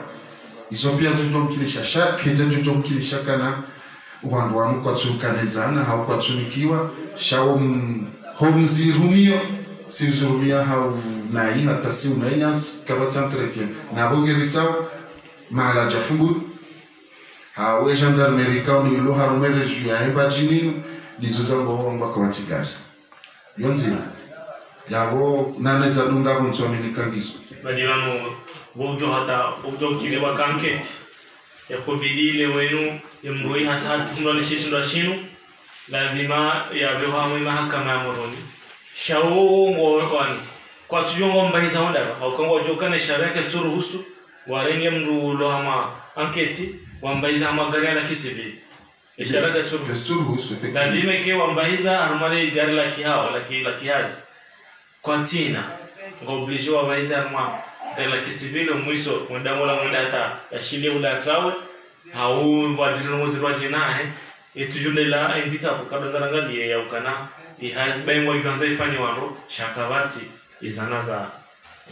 izo pia zoto mkilisha shaka joto mkilisha kana uwandu wa kwa tsukanezana hao kwa tsunikiwa shawo homzirumio sizurumia hao nai hata si unainas kabata entretien na bogerisa mahala jafungu hawe gendarmerie kauni lo harumere juya ebajini lizozango wangwa kwa matigari yonzi yabo naneza dunga mtsoni nikangiso badilano bojo hata bojo kile wakanketi ya kobidile wenu yemroi hasa hatumro ni shishindo shinu lazima ya bewa mahakama ya moroni shawo mwani kwa tujongo mbaiza onda hakongo jokana shareke suruhusu warenge mru lo hama anketi wambaiza magari ya kisivili ishara ya suruhusu lazima ke wambaiza armale gari la kihawa la kihazi kwa tina ngoblisho wambaiza arma gari la kisivili mwiso mwenda hata yashile ula trawe hau wajino mozirwa jinahe etujunde la indika kukadangaralia ya ukana ihazi baimwa ifanza ifanya waro shakabati izana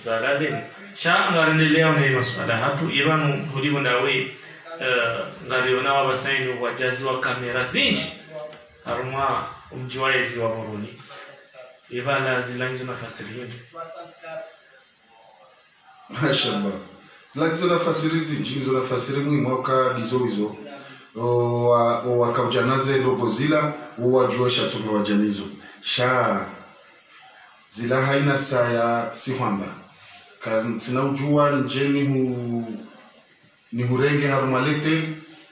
za radini sha ngarendelea na masuala hatu ibanu hulivo nawe ngariona wabasaini wajazi wa kamera zinji haruma umjiwaezi wa moroni ibala zilangizo na fasirioni mashallah zilangizo na fasiri zinji zo na fasiri mwaka dizo o wakabjanaze robozila wajua shatume wajanizo sha zila haina saya sihwamba kan sina ujua njeni ni hurenge harumalete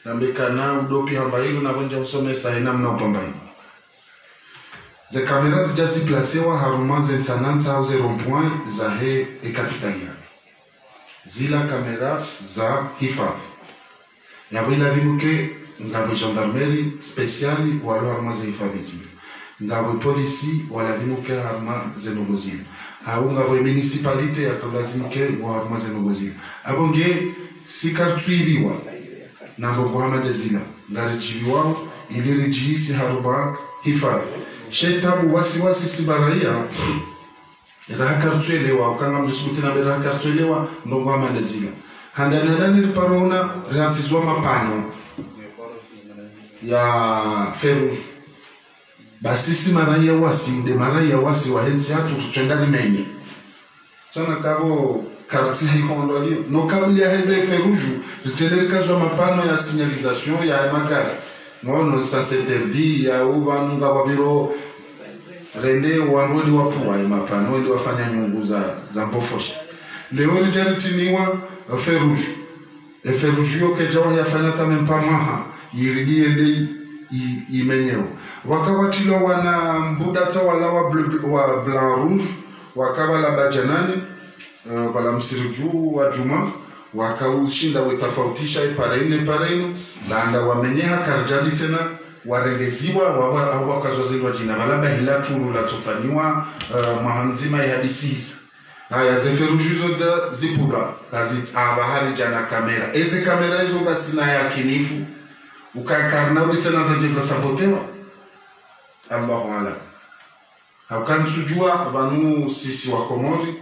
nambeka na udopi hamba hilo na bonja usome saina mna upambai Ze kamera zijazi placewa haruma zensananza au ze rond-point za he e kapitalia. Zila kamera za hifadhi. Yawila vimuke ngabe gendarmerie spéciale wala haruma za hifadhi zile. Ngabe polisi wala vimuke haruma ze nogozile. Hau ngabe municipalite ya kablazimuke wa haruma ze nogozile. Abonge sikartuiliwa na Muhammad Zila. Ndarijiwa ilirijisi haruma hifadhi. Shetabu wasiwasi sibaraia rakartuelewa ukanga mdiskuti na rakartuelewa ndongo amandezila handana parona reansizwa mapano ya feru basi si maraia wasi de maraia wasi wa hensi hatu tutendani menye sana kabo karti hikondo ali no kabili ya heze feruju riteleka zwa mapano ya signalisation ya magari non ça s'interdit ya ubanunga wabiro rende wanrudi wapuwa mapano ndio wafanya nyungu za mbofosha leo lijaritiniwa feruju yoke jawa yafanya tamempa maha yiridie ndei imenyewa wakawatilo wana mbudata wala wa blanc rouge wakawala bajanani wala msiriju wa juma wakaushinda wetafautisha ipareinu baanda wamenyeha karjali tena warengeziwa wakazozirwa jina balaba hila turu la tufaniwa mahanzima ya hadisi haya zeferujuzo da zipula abahari jana kamera eze kamera hizo basi na ya kinifu ukakarna tena za sabotewa Allahu ala haukan sujua banu sisi wa Komori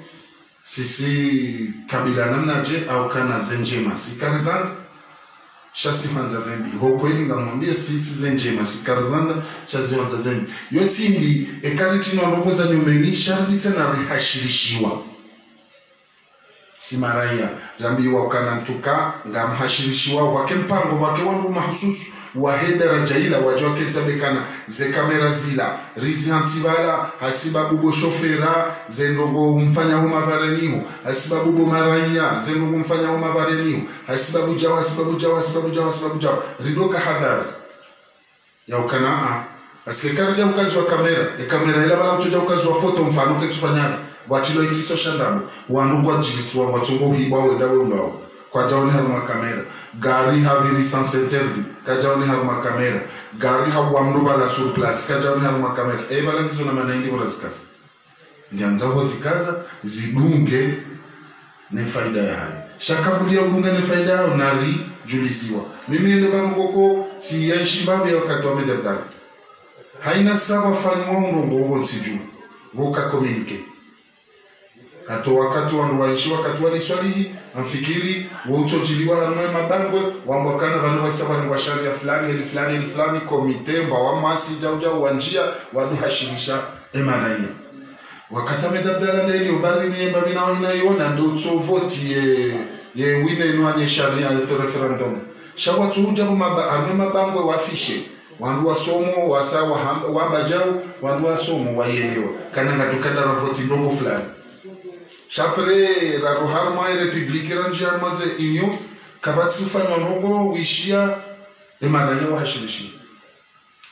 sisi kabila namnaje au kana zenjema sikarizanda shasifanza zembi hokweli ngamwambia sisi zenjema sikarizanda shazifanza zembi yotsimbi ekariti no roboza nyumeni sharbi tena rihashirishiwa simaraia jambiwa kana tuka ngamhashirishiwa wake mpango wake wangu mahususu wa hedera jaila wajwa ketsabekana ze kamera zila rizi antibala hasibabu bo shofera zendogo mfanya homa bareniho hasibabu bo maraia zendogo mfanya homa bareniho hasibabu jawa ridoka hadhara ya ukana asikari ukazi wa kamera ila bala mtoja ukazi wa foto mfano ketufanyaza watilo itiso shandabu wanugwa jiliswa watungo hibawe dawe mbao kwa jaoni haruma kamera gari habiri sans interdit kajaoni haruma kamera gari hawa mruba la sur place kajaoni haruma kamera bala ngizo na manaindi borazikaza ndianza ho zikaza zidunge ne faida ya hayo shakabulia udunga ne faida yao nari julisiwa mimi ndo barungoko si yanshi babe wakati wa mederdali haina sawa fanywa mrongo ubo nsiju woka communique ato wakati wanduwaishi wakati waliswalihi amfikiri wauchojiliwa hanwe mabangwe wambakana vanu wasaba ni washaria fulani komite mba wamasi jauja wanjia wadu hashirisha emanaia wakata medabdala neli ubali miemba bina wahina ndotso voti ye wine inuanye sharia referendum shawa tuhuja hanwe mabangwe wafishe wandu wasomo wasa wabajau wandu wasomo wayelewa kana ngatukanda ravoti ndongo fulani Chapre la roharma e republique ranji armaze inyo kabatsu fanywa nogo wishia emananya wa hashirishi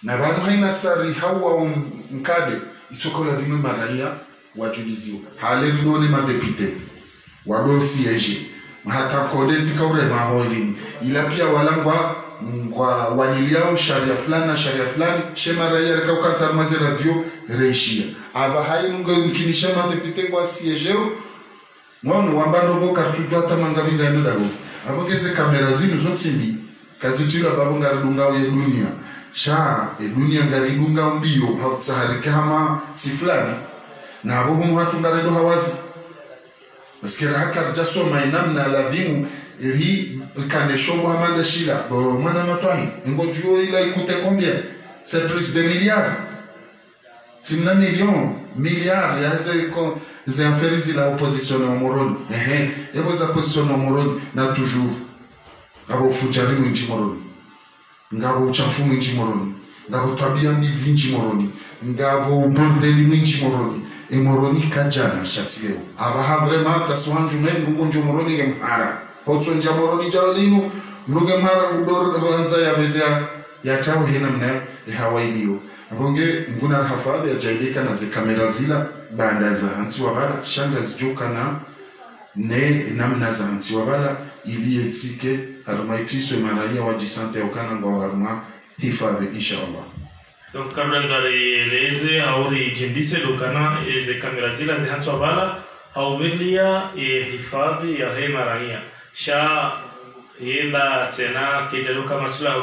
na bantu haina sari hawa mkade itokola dime maraya wajuliziwa hale ridone madepite wado siege hata kodesi kaure maholi ila pia walangwa kwa waniliao sharia fulani shema raia rekaukanza armaze radio reishia aba hainunga ukinisha madepite kwa siegeo Mwana wambando boka tujua tamangabinga ndodago. Abogeze kamera zinu zotimbi kazitira babonga ridunga ya dunia. Sha dunia ngaridunga mbio hautahari kama siflani na abo hatu ngaredo hawazi. Basikira haka jasoma inamna ladhimu ri kaneshongo hamanda shila mwana matwahi ngojuo ila ikute combien c'est plus de milliards. Simna milliards ya ze aferizi la opposition wa moroni yabo za opposition wa moroni na toujours abo fujari mwinji moroni ngabo uchafu mwinji moroni ngabo tabia mbizi mwinji moroni ngabo bordeli mwinji moroni moroni kajana shatseo aba vraiment taswanju men ngugonjo moroni ngemhara hotsonja moroni jawalino mruge mhara ngudor banza ya bezea ya chao hena mna hawailio abonge nguna hafadhi ya jaidika na ze kamera zila banda za hansi wabala shanga zijuka na ne namna za hansi wabala ili yetsike armaitiswe maraia wajisante ukana ngwa harma hifadhi inshallah. Donc kabla nzareleze auri jimbise dokana eze kamera zila ze hansi wabala hauvilia hifadhi ya hema raia sha yeba tena kijaluka masula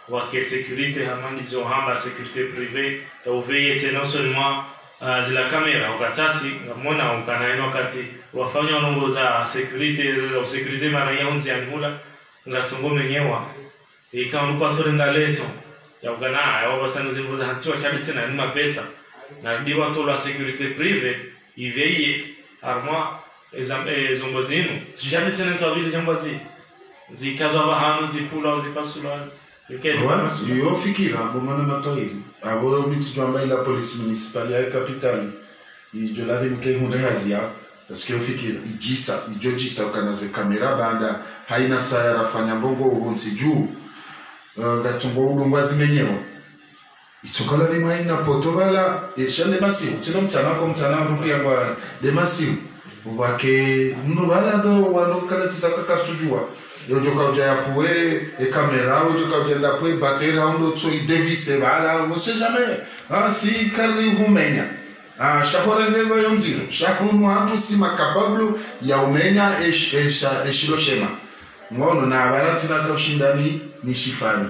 wake sécurité hamandi zo hamba sécurité privée tauveye tena seulement zila kamera wakatasi ngamona ukanaino kati wafanya ongoza sécurité au sécuriser maraia onzi anhula ngasongo menyewa ikawa nuko tsorenga leso ya ugana ayo basana zimbuza hantiwa chabitse na nima pesa na diwa to la sécurité privée iveye arma ezongozino chabitse na to vile jambazi zikazo abahanu zipula zipasula yo fikira bomana matoi abo mitijwamba ila police municipale ya capitale ijolade mke hunde hazia parce que fikira ijojisa kana ze kamera banda haina saa rafanya mbongo ubonsi juu ngatumbo ulungwazi menyewa itokola de maina potovala eshane masi tino mtana rupia kwa de masi ubake mnubala do wanokala tsaka kasujua yojoka uja puwe e kamera yojoka uja la puwe batera undo tso idevise bala on sait jamais si kali humenya shahorengeza yonziro shahunu atu si makapablo ya umenya eshiloshema ngono na baratina kaushindani ni shifani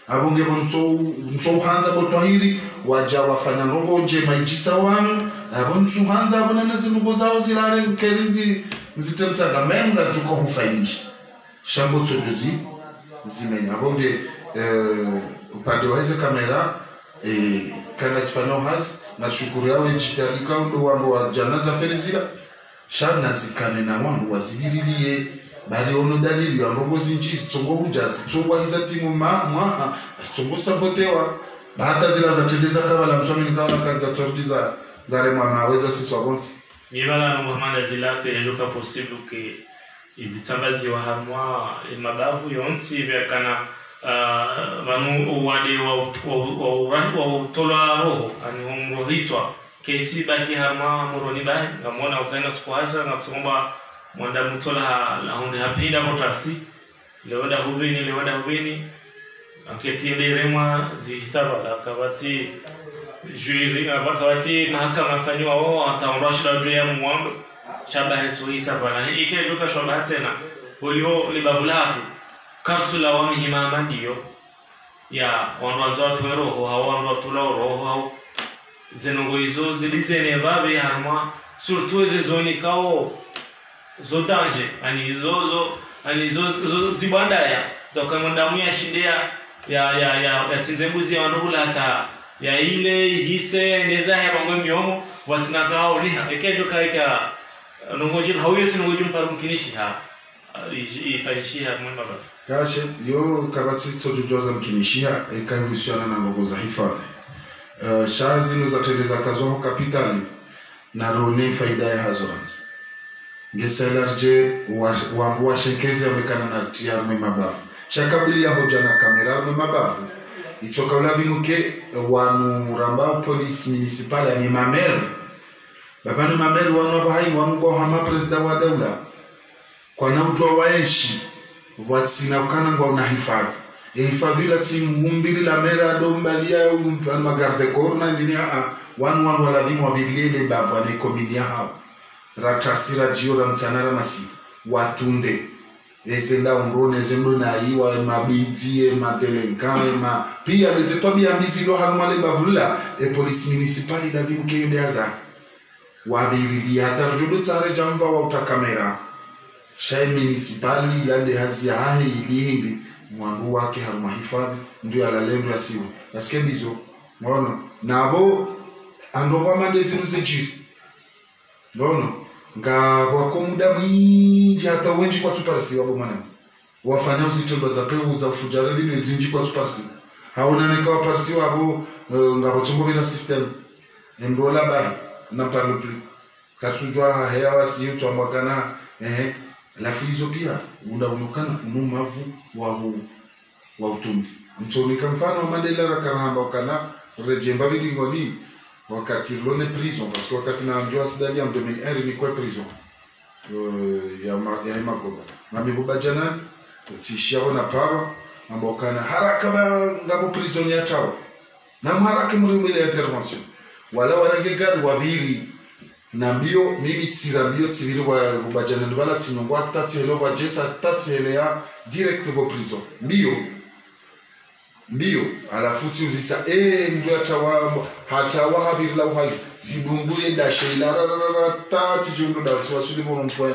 abonge bonso hanza botwahiri waja wafanya ndongo nje maijisa wanu abonso hanza abonana zinugo zao zilare kerizi zitemtaga menga tuko hufainisha shambo tsojuzi zimenya abonge upande wa hizo kamera kana zifanya hasi na shukuru yao jitarika ndo wandu wa janaza ferizira shana zikane na wandu wazibirilie bali ono dalili ya ndongo zinjisi tsongo hujazi tsongo hiza timu mwa tsongo sabotewa baada zila za tendeza kabala mswami nikaona kanza tordiza zare mama weza siswa bonti yebala no muhamada zilake ndoka possible ke izitambazi wa harmwa mabavu yonsi bekana vanu wade wa tola roho ani umrohitwa kesi baki harma moroni bai ngamona ukaenda sikuhasha ngakusomba mwanda mutola la hunde hapinda motasi lewada hubini aketiende remwa zihisaba la kabati juiri abakawati mahakama fanywa wao ataondoshwa juu ya mwambo shaba hesu hisaba na ike duka shaba tena polio libavulatu kartula wa mihimama ndiyo ya wanwanzo twero hao wanwanzo roho hao zenongo izo zilizene babe harma surtout izo zoni kao zo danger ani zo zibanda ya tokamanda mu ya shindea ya tsinzembuzi ya wanubula hata ya ile hise ndeza ya bango myomo watina kao ni ekejo kaika nongoje hawezi nongoje mparuмкinishi ha ifanyishia mwema baba kashe yo kabatisi tojoza mkinishia ekahusiana na ngogo za hifadhi shazi no zateleza kazo kapitali na rone faida ya hazorans ngeselarje wa shekezi amekana na tiar mwema baba shakabili ya hoja na kamera mwema baba itoka ulavimuke wanu rambao police municipal ya mamer baba ni mamer wanu abahai wanu kwa hama president wa daula kwa na ujua waeshi watsina ukana ngwa unahifadhi hifadhi la timu umbili la mera dombalia magarde corps na ndinia wanu walavimu wabiglele baba ni komidia hao ratasira jiora mtanara masi watunde ezenda unrone zendo na iwa mabiti matelenka pia lezetobia bizilo harmale bavula police municipal davimu keyodeaza wabili atarjudo tsare jamva wa utakamera shai municipali yande hazia hahi ilihindi mwangu wake haruma hifadhi ndio alalendo ya siwa nasikia bizo mwana nabo andova mandezi nuseji nono nga wako muda mwingi hata wenji kwa tuparasi wabo mwana wafanya uzitendo za peu za ufujareli ni zinji kwa tuparasi haona nikawa parasi wabo nga watumbo bila system mdola bahi na parle plus katujwa hewa si yutu ambakana alafu hizo pia unakana unumavu wa utumbi mtonika mfano Mandela rakaramba kana rejemba bilingoni wakati lone prison parce que wakati na njua sidali en 2001 ni kwa prison ya magoba mami boba jana tishao na paro ambokana haraka ngabo prison ya tawa na haraka muri ya intervention wala waragegal wabiri na mbio mimi tsira mbio tsibiri wa bajana ndibala tsinongwa tatselo wa jesa tatselea direct go prison mbio alafuti uzisa ndio hatawa habiri la uhai zibunguye dashe la tati jundu da twasuli moronko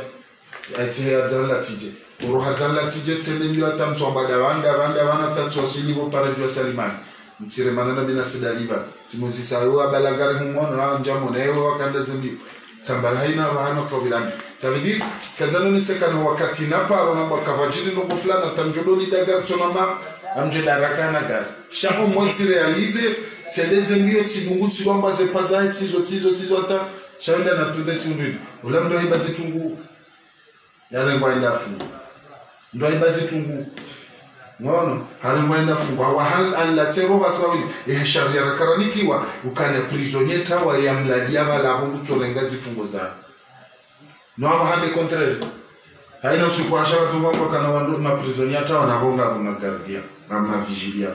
ati hadala tije oro hadala tije tsele mbio atamtswa badawanda bana tatswasuli bo paradjo salimani mtsire manana bina sidaliba timuzisa yo abalagari humona njamo neyo wakanda zembi tambala haina bahano kwa bilani ça veut dire skazano ni sekana wakati na paro na bakavajiri no fulana tamjodoli dagar tsonama amje darakana gar shamo monsi realize tseleze mbio tibungu tsibamba ze pazai tizo ata shawenda na tunde tundu ula ndo ibaze tungu yale ngwanda fu ndo ibaze tungu ngono hari ngwanda fu wa hal an la tero wasawili sharia rakaranikiwa ukane prisonnier tawa ya mladi abala hungu cholengazi fungo za no hande contraire haina usiku ashara fungo kana wandu ma prisonnier tawa na bonga kuna gardia na vigilia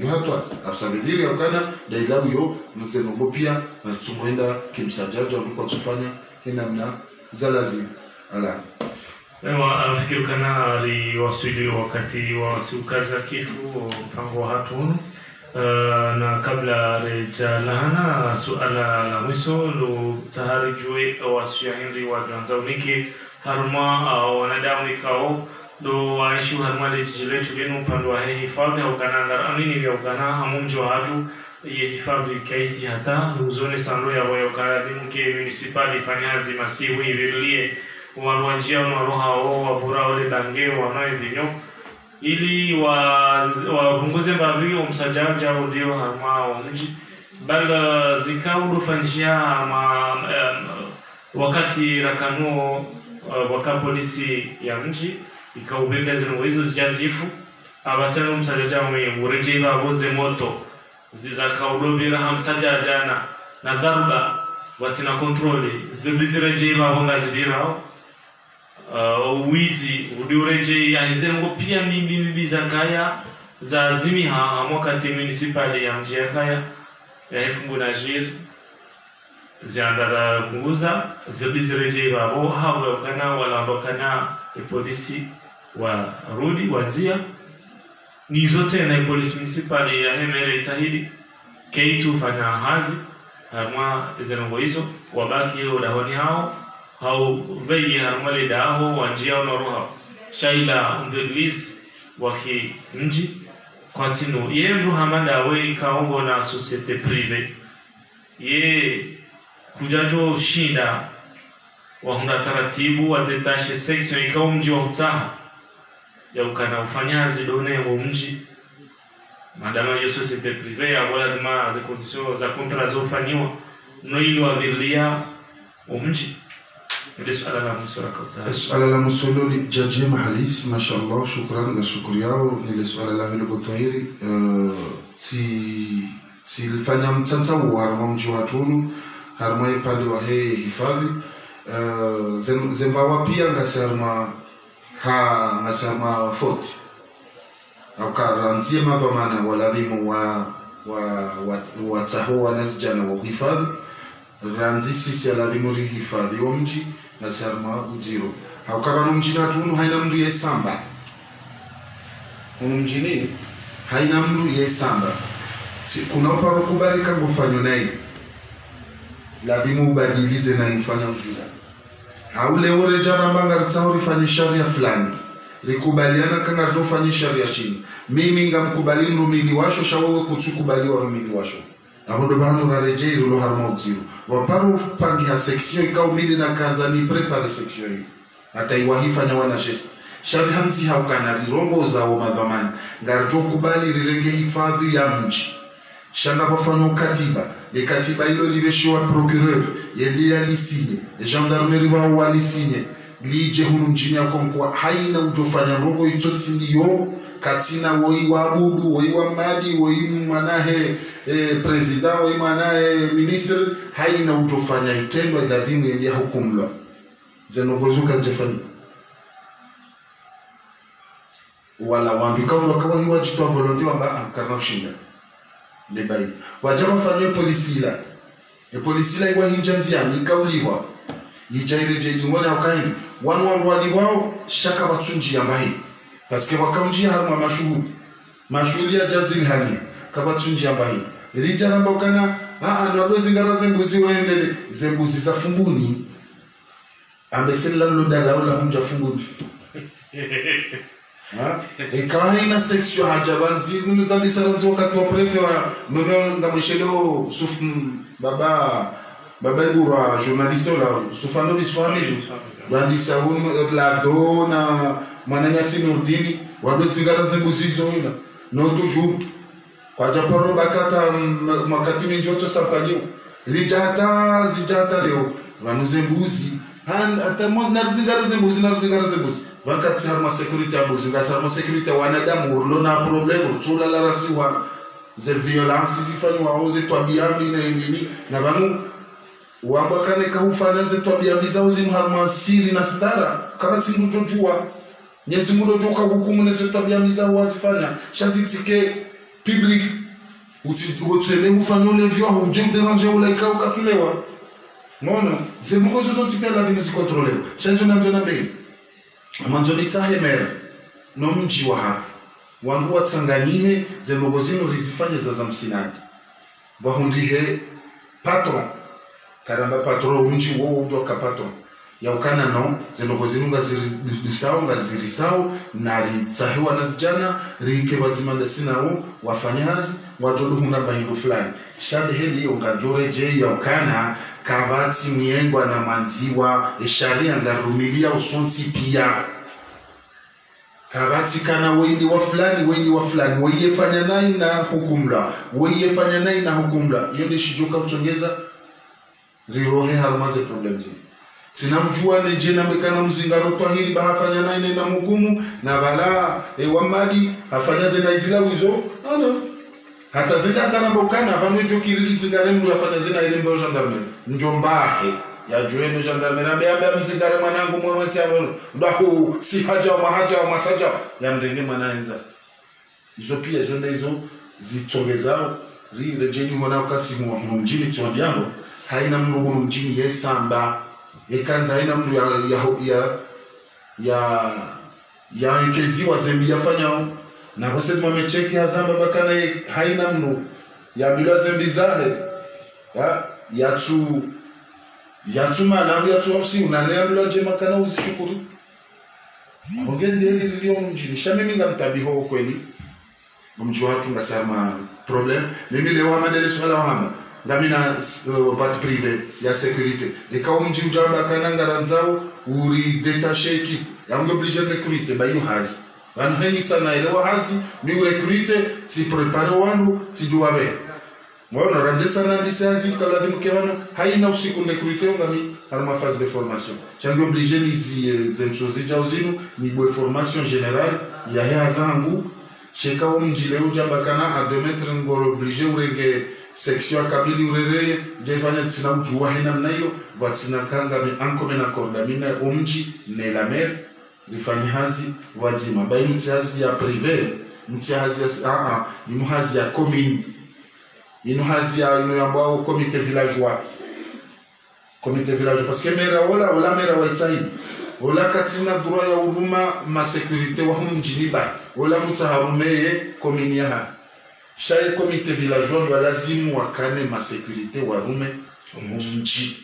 yo hatwa absabidili ukana dailabu yo mseno pia na tsumoenda kimsajaja uko tufanya namna zalazi ala Ewa fikiri kana aliwasili wakati wa siukaza kifu mpango wa hatunu na kabla rejalana suala la mwiso lo tahari jue wasuya hindi wadanza uniki haruma wanadamu ikao do waishi haruma lejijile chugenu upande wa hifadhi au kana ngaramini vya ukana hamunji wa hatu ye hifadhi kaisi hata uzone sando ya wayo karadimu ke municipali fanyazi masiwi viliye wanwanjia unaroha wapura wale dange wanawe vinyo ili wapunguze mbabili umsajaja ulio harma wa mji bala zikaudu fanjia wakati rakanuo waka polisi ya mji ikaubega zinu hizo zijazifu abasana umsajaja ureje bavuze moto zizakaudobira hamsajajana na dharuba watina kontroli zibizireje babonga zibirao wizi udiureje yanizengo pia mimbi za kaya za zimiha mwakati municipali ya mji ya kaya ya ifungu na jir ziandaza kunguza zibizireje babo hawa wakana walambokana polisi wa rudi wazia ni zote na polisi municipali ya hemere itahidi keitu fanya hazi harma zengo hizo wabaki udahoni hao vei harmali daho wanjia unaruha shaila undeliz waki mji continue ye mru hamanda we kaongo na societe privé ye kujajo shinda wahunga taratibu wadetashe section ikao mji wa utaha ya ukana ufanyazi done wa mji madama yo societe privé ya wala dima za conditions za contrat za ufanywa no ili wavilia umji السؤال la musolo li jaji mahalis mashallah shukran na shukuri yao ni swala la hilo botahiri si lifanya mtsantsa wa harma mji wa tunu harma ipande wa hifadhi zembawa pia ngasarma fort au karanzie mabamana waladhimu wa taho wanasjana wa hifadhi ranzi sisi aladhimu hifadhi wa mji na sarma uziro haukaba mji na tunu haina mdu yesamba mjini haina mdu yesamba kuna uparo kubalika ngofanywa naye ladhimu ubadilize na ifanya ujira haule ore jaramba ngartsauri fanya sharia fulani likubaliana kanga ndo fanya sharia chini mimi ngamkubali rumili washo shawewe kutsukubaliwa rumili washo abodo banu rareje rulo harma uziro waparo pangi ha section ikaumili na kanza ni prepare section hii hata iwahifanya wana gest sharia hanzi haukana rirongoza wa madhamani ngarjo kubali rirenge hifadhi ya mji shanga bafanya katiba katiba hilo libeshiwa procureur yelia lisinye gendarmerie wa lisinye lije hunu mjini yako kwa haina ujofanya rogo itsotsi ndiyo katina woi wabudu woi wa madi woi mwanahe president woi mwanahe minister haina ujofanya itendo lazima yeye hukumla zenogozuka jefani wala wandu kama wakawa hiwa jitwa volonté wamba karna ushinda lebai wajama fanywe polisi la polisi la iwa hinjanzia nikauliwa yijaire je ngona ukaini wanu wali wao shaka batsunji yambahi paske wakamjia harma mashuhuri ya jazil hali kabatsunji yambahi rijana mbokana nwadwe zingara zembuzi waendele zembuzi za fumbuni ambesela loda laula hunja fumbuni ikawa ina section hajabanzi nuzali saranzi wakati wa prefe wa mwemeo ngamwishelo baba ibura journaliste la sufano biswamili bandisa lado na mananya sinurdini wadwe zingara zembuzi zoina no toujours kwa japoro bakata makati minjoto sapanyo zijata leo vanuze mbuzi hata narzingara zembuzi wakati harma security abuzi ngasarma security wanadamu urlona problem urtula la rasiwa ze violence zifanywa auze twabiambi na nini na banu wambakane kahufanya ze twabiambi zao zimharma siri na stara kama tsingutojua nyezi mudo joka hukumu ne ze twabiambi zao wazifanya shazitike public utsele ufanya ule vyo huje déranger ule ka ukatulewa mono ze mukozo zotipe la dini zikontrolewa shazo na nzona bei manzoni tsahemera no mji wa hapa wangu watsanganihe ze mugozino rizifanye za msinani bahundihe patron karamba patron mji wo utoka patron ya ukana no ze mugozino ngazirisao na ritsahiwa nazijana rike bazimanda sinao wafanyazi watodo huna bahingo fulani shande heli ungajore je ya ukana kabati miengwa na manziwa esharia ngarumilia usonti pia kabati kana wengi wa fulani weye fanya naye na hukumla yende shijuka mchongeza rirohe harmaze problem zi tinamjua ne jena mekana mzingaro twahiri bahafanya naye na hukumu na bala wamadi afanyaze na izila wizo hata zenda tarambokana bamejo kirilizi garemu yafanya zina ile mbo gendarmerie njombahe ya jueno gendarmerie ambe mzingare mwanangu mwamati abo ndako si haja wa masaja ya mrenge mwanaenza hizo pia zonda hizo zitongezao rejeni mwana ukasimu wa mjini tsondiango haina mrugo mjini yesamba ekanza haina mru ya nkeziwa zembi yafanya na bose mwamecheki hazamba bakana haina mnu ya bila zembi zahe yatu mana yatu opsi unalea bila jema kana uzishukuru ongende ndio mjini shamimi ngamtabiho kweli mjua watu ngasema problem mimi leo hamadele swala hama ngamina bat privé ya sécurité ikawa mji ujamba kana ngaranzao uri détaché équipe yango obligé de recruter bayo hazi Van heni sana ile wahazi mi recruiter si prepare wangu sijuabe mwana ranje sana lisansi kala dimkevano haina usiku recruiter ngami harma phase de formation chango obligé ni zemsozi jauzinu ni bo formation générale ya hazangu cheka umjile ujambakana a 2 metres ngoro obligé urege section kamili urere jefanya tsina ujua hina mnayo watsina kanga mi ankome na korda mina umji ne la mer rifanye hazi wazima bai mtihazi ya privé mtihazi ya imuhazi ya commune imuhazi ya ino yambao comité villageois parce que mera wala mera waitsai wala katina droit ya uruma ma sécurité wa mjini ba wala mutaharumeye commune ya chaque comité villageois doit lazimu wakane ma sécurité wa rume mji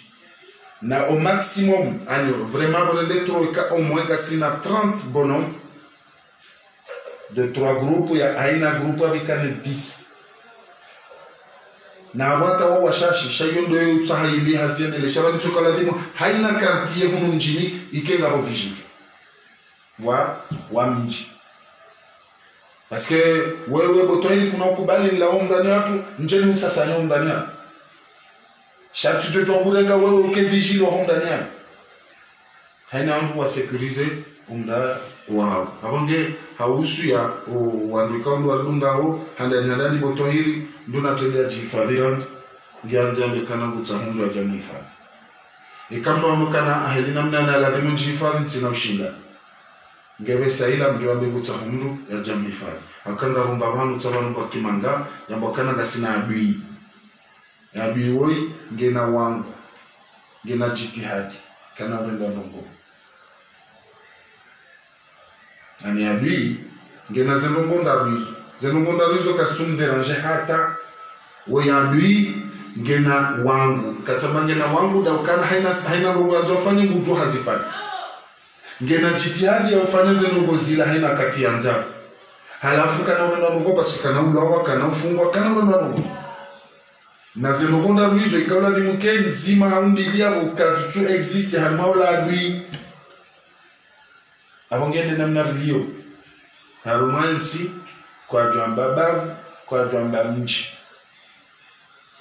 na au maximum ani vraiment bon lettre ka au moins sina 30 bonhommes de 3 groupes ya aina groupe avec 10 na wata wa shashi shayondo utahili hazine le shabani tukala dimo haina quartier humu mjini ikenga bo vigile wa mji parce que wewe botoni kuna kubali la ndani watu njeni sasa nyo ndani watu chaque tu te tombulenga wewe uke vigile wa ndani yako haina mtu wa sécuriser umda wao abonge hausu ya wanduka ndo walungao handali boto hili ndo natendea jifadhira ngianze ambekana gutsahundo ya jamii fa ikambo amukana ahelina mnana lazima jifadhi sina ushinda ngebe saila mdo ambe gutsahundo ya jamii fa akanga rumba wanu tsabanu kwa kimanga yambokana gasina adui ya adui woi ngena wangu ngena jitihadi kana wenda ndongo ani adui ngena zenongonda rizo kasum déranger hata wo ya adui ngena wangu katama ngena wangu da ukana haina roho azofanya ngutu hazifanya ngena jitihadi ya ufanya zenongo zila haina kati anza halafu kana wenda ndongo basi kana ulawa kana ufungwa kana wenda ndongo na zenongonda rizo ikaula limuke nzima haumbilia mukazu tu existe halmaula adui abongende namna rilio harumansi kwa jamba bavu kwa jamba mji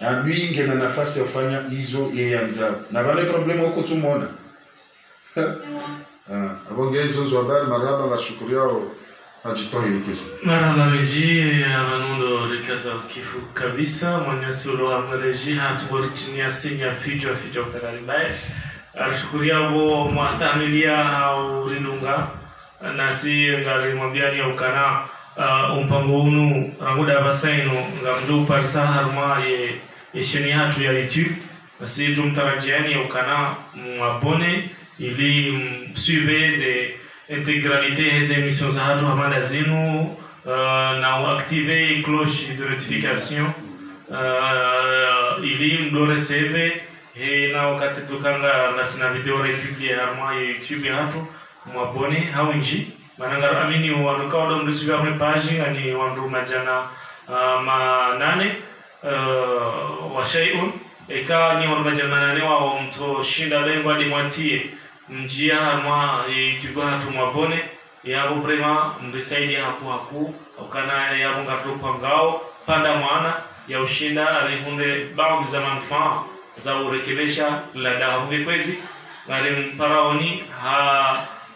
adui ngena nafasi ya kufanya hizo yeye anzao na wale problema huko tumona abongende hizo habari marhaba na shukrani yao ajitoe kwesi marhaba meji abanundo rikaza kifu kabisa mwenyezi Mungu amreji hatuboritini sinya fijo karalibaye ashukuri yabo mwastamilia au rinunga nasi ngari mwambiani ya ukana umpango unu ranguda basaino ngamdu parsa harma ye sheni hatu ya YouTube nasi tumtarajiani ya ukana mwabone ili suivez intégralité des émissions za hatu hamada zenu na activer cloche de notification ili mdo receive na wakati tukanga nasina video republie harma ya YouTube hatu mwabone hawinji manangara amini wanuka wado mdisubi wa page ani wandu majana manane wa shay'un eka ni wandu majana manane wa mto shinda lengo hadi mwatie njia harma YouTube hatu mwabone yabo prema mbisaidi haku ukana yabo ngatupa ngao panda mwana ya ushinda alihunde baadhi za manufaa za urekebisha la dawa kwezi ngale mparaoni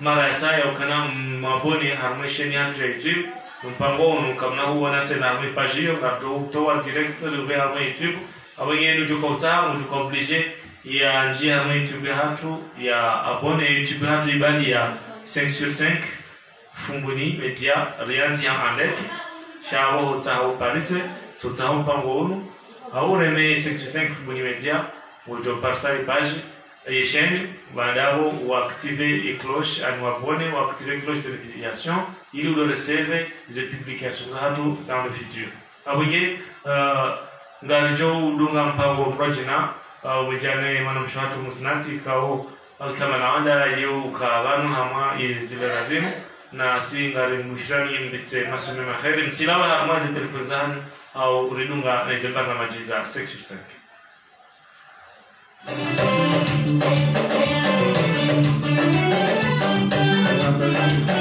mara ya saya ukana maboni harmesheni hatu ya YouTube mpango unu kamna huwa nate na mipajio katoa direct lube hama YouTube abanyenu juka utamu juka oblige ya njia hama YouTube hatu ya abone YouTube hatu ibali ya 5/5 Fumbuni Media Rianzi ya Handek shawo utahu Parise tutahu mpango unu au reme 5/5 Fumbuni Media ujo parsali page et chaîne badavo ou activer les cloches à nous abonner ou activer les cloches de notification il vous recevez des publications dans le futur abonye ngalijo dunga mpango projena ujane manamshatu musnati kao kama naanda yeu kavanu hama zile lazima na si ngari mushirani mbitse masume maheri mtilawa hama za telefozani au uridunga na zembanga majiza 6/5 Thank you.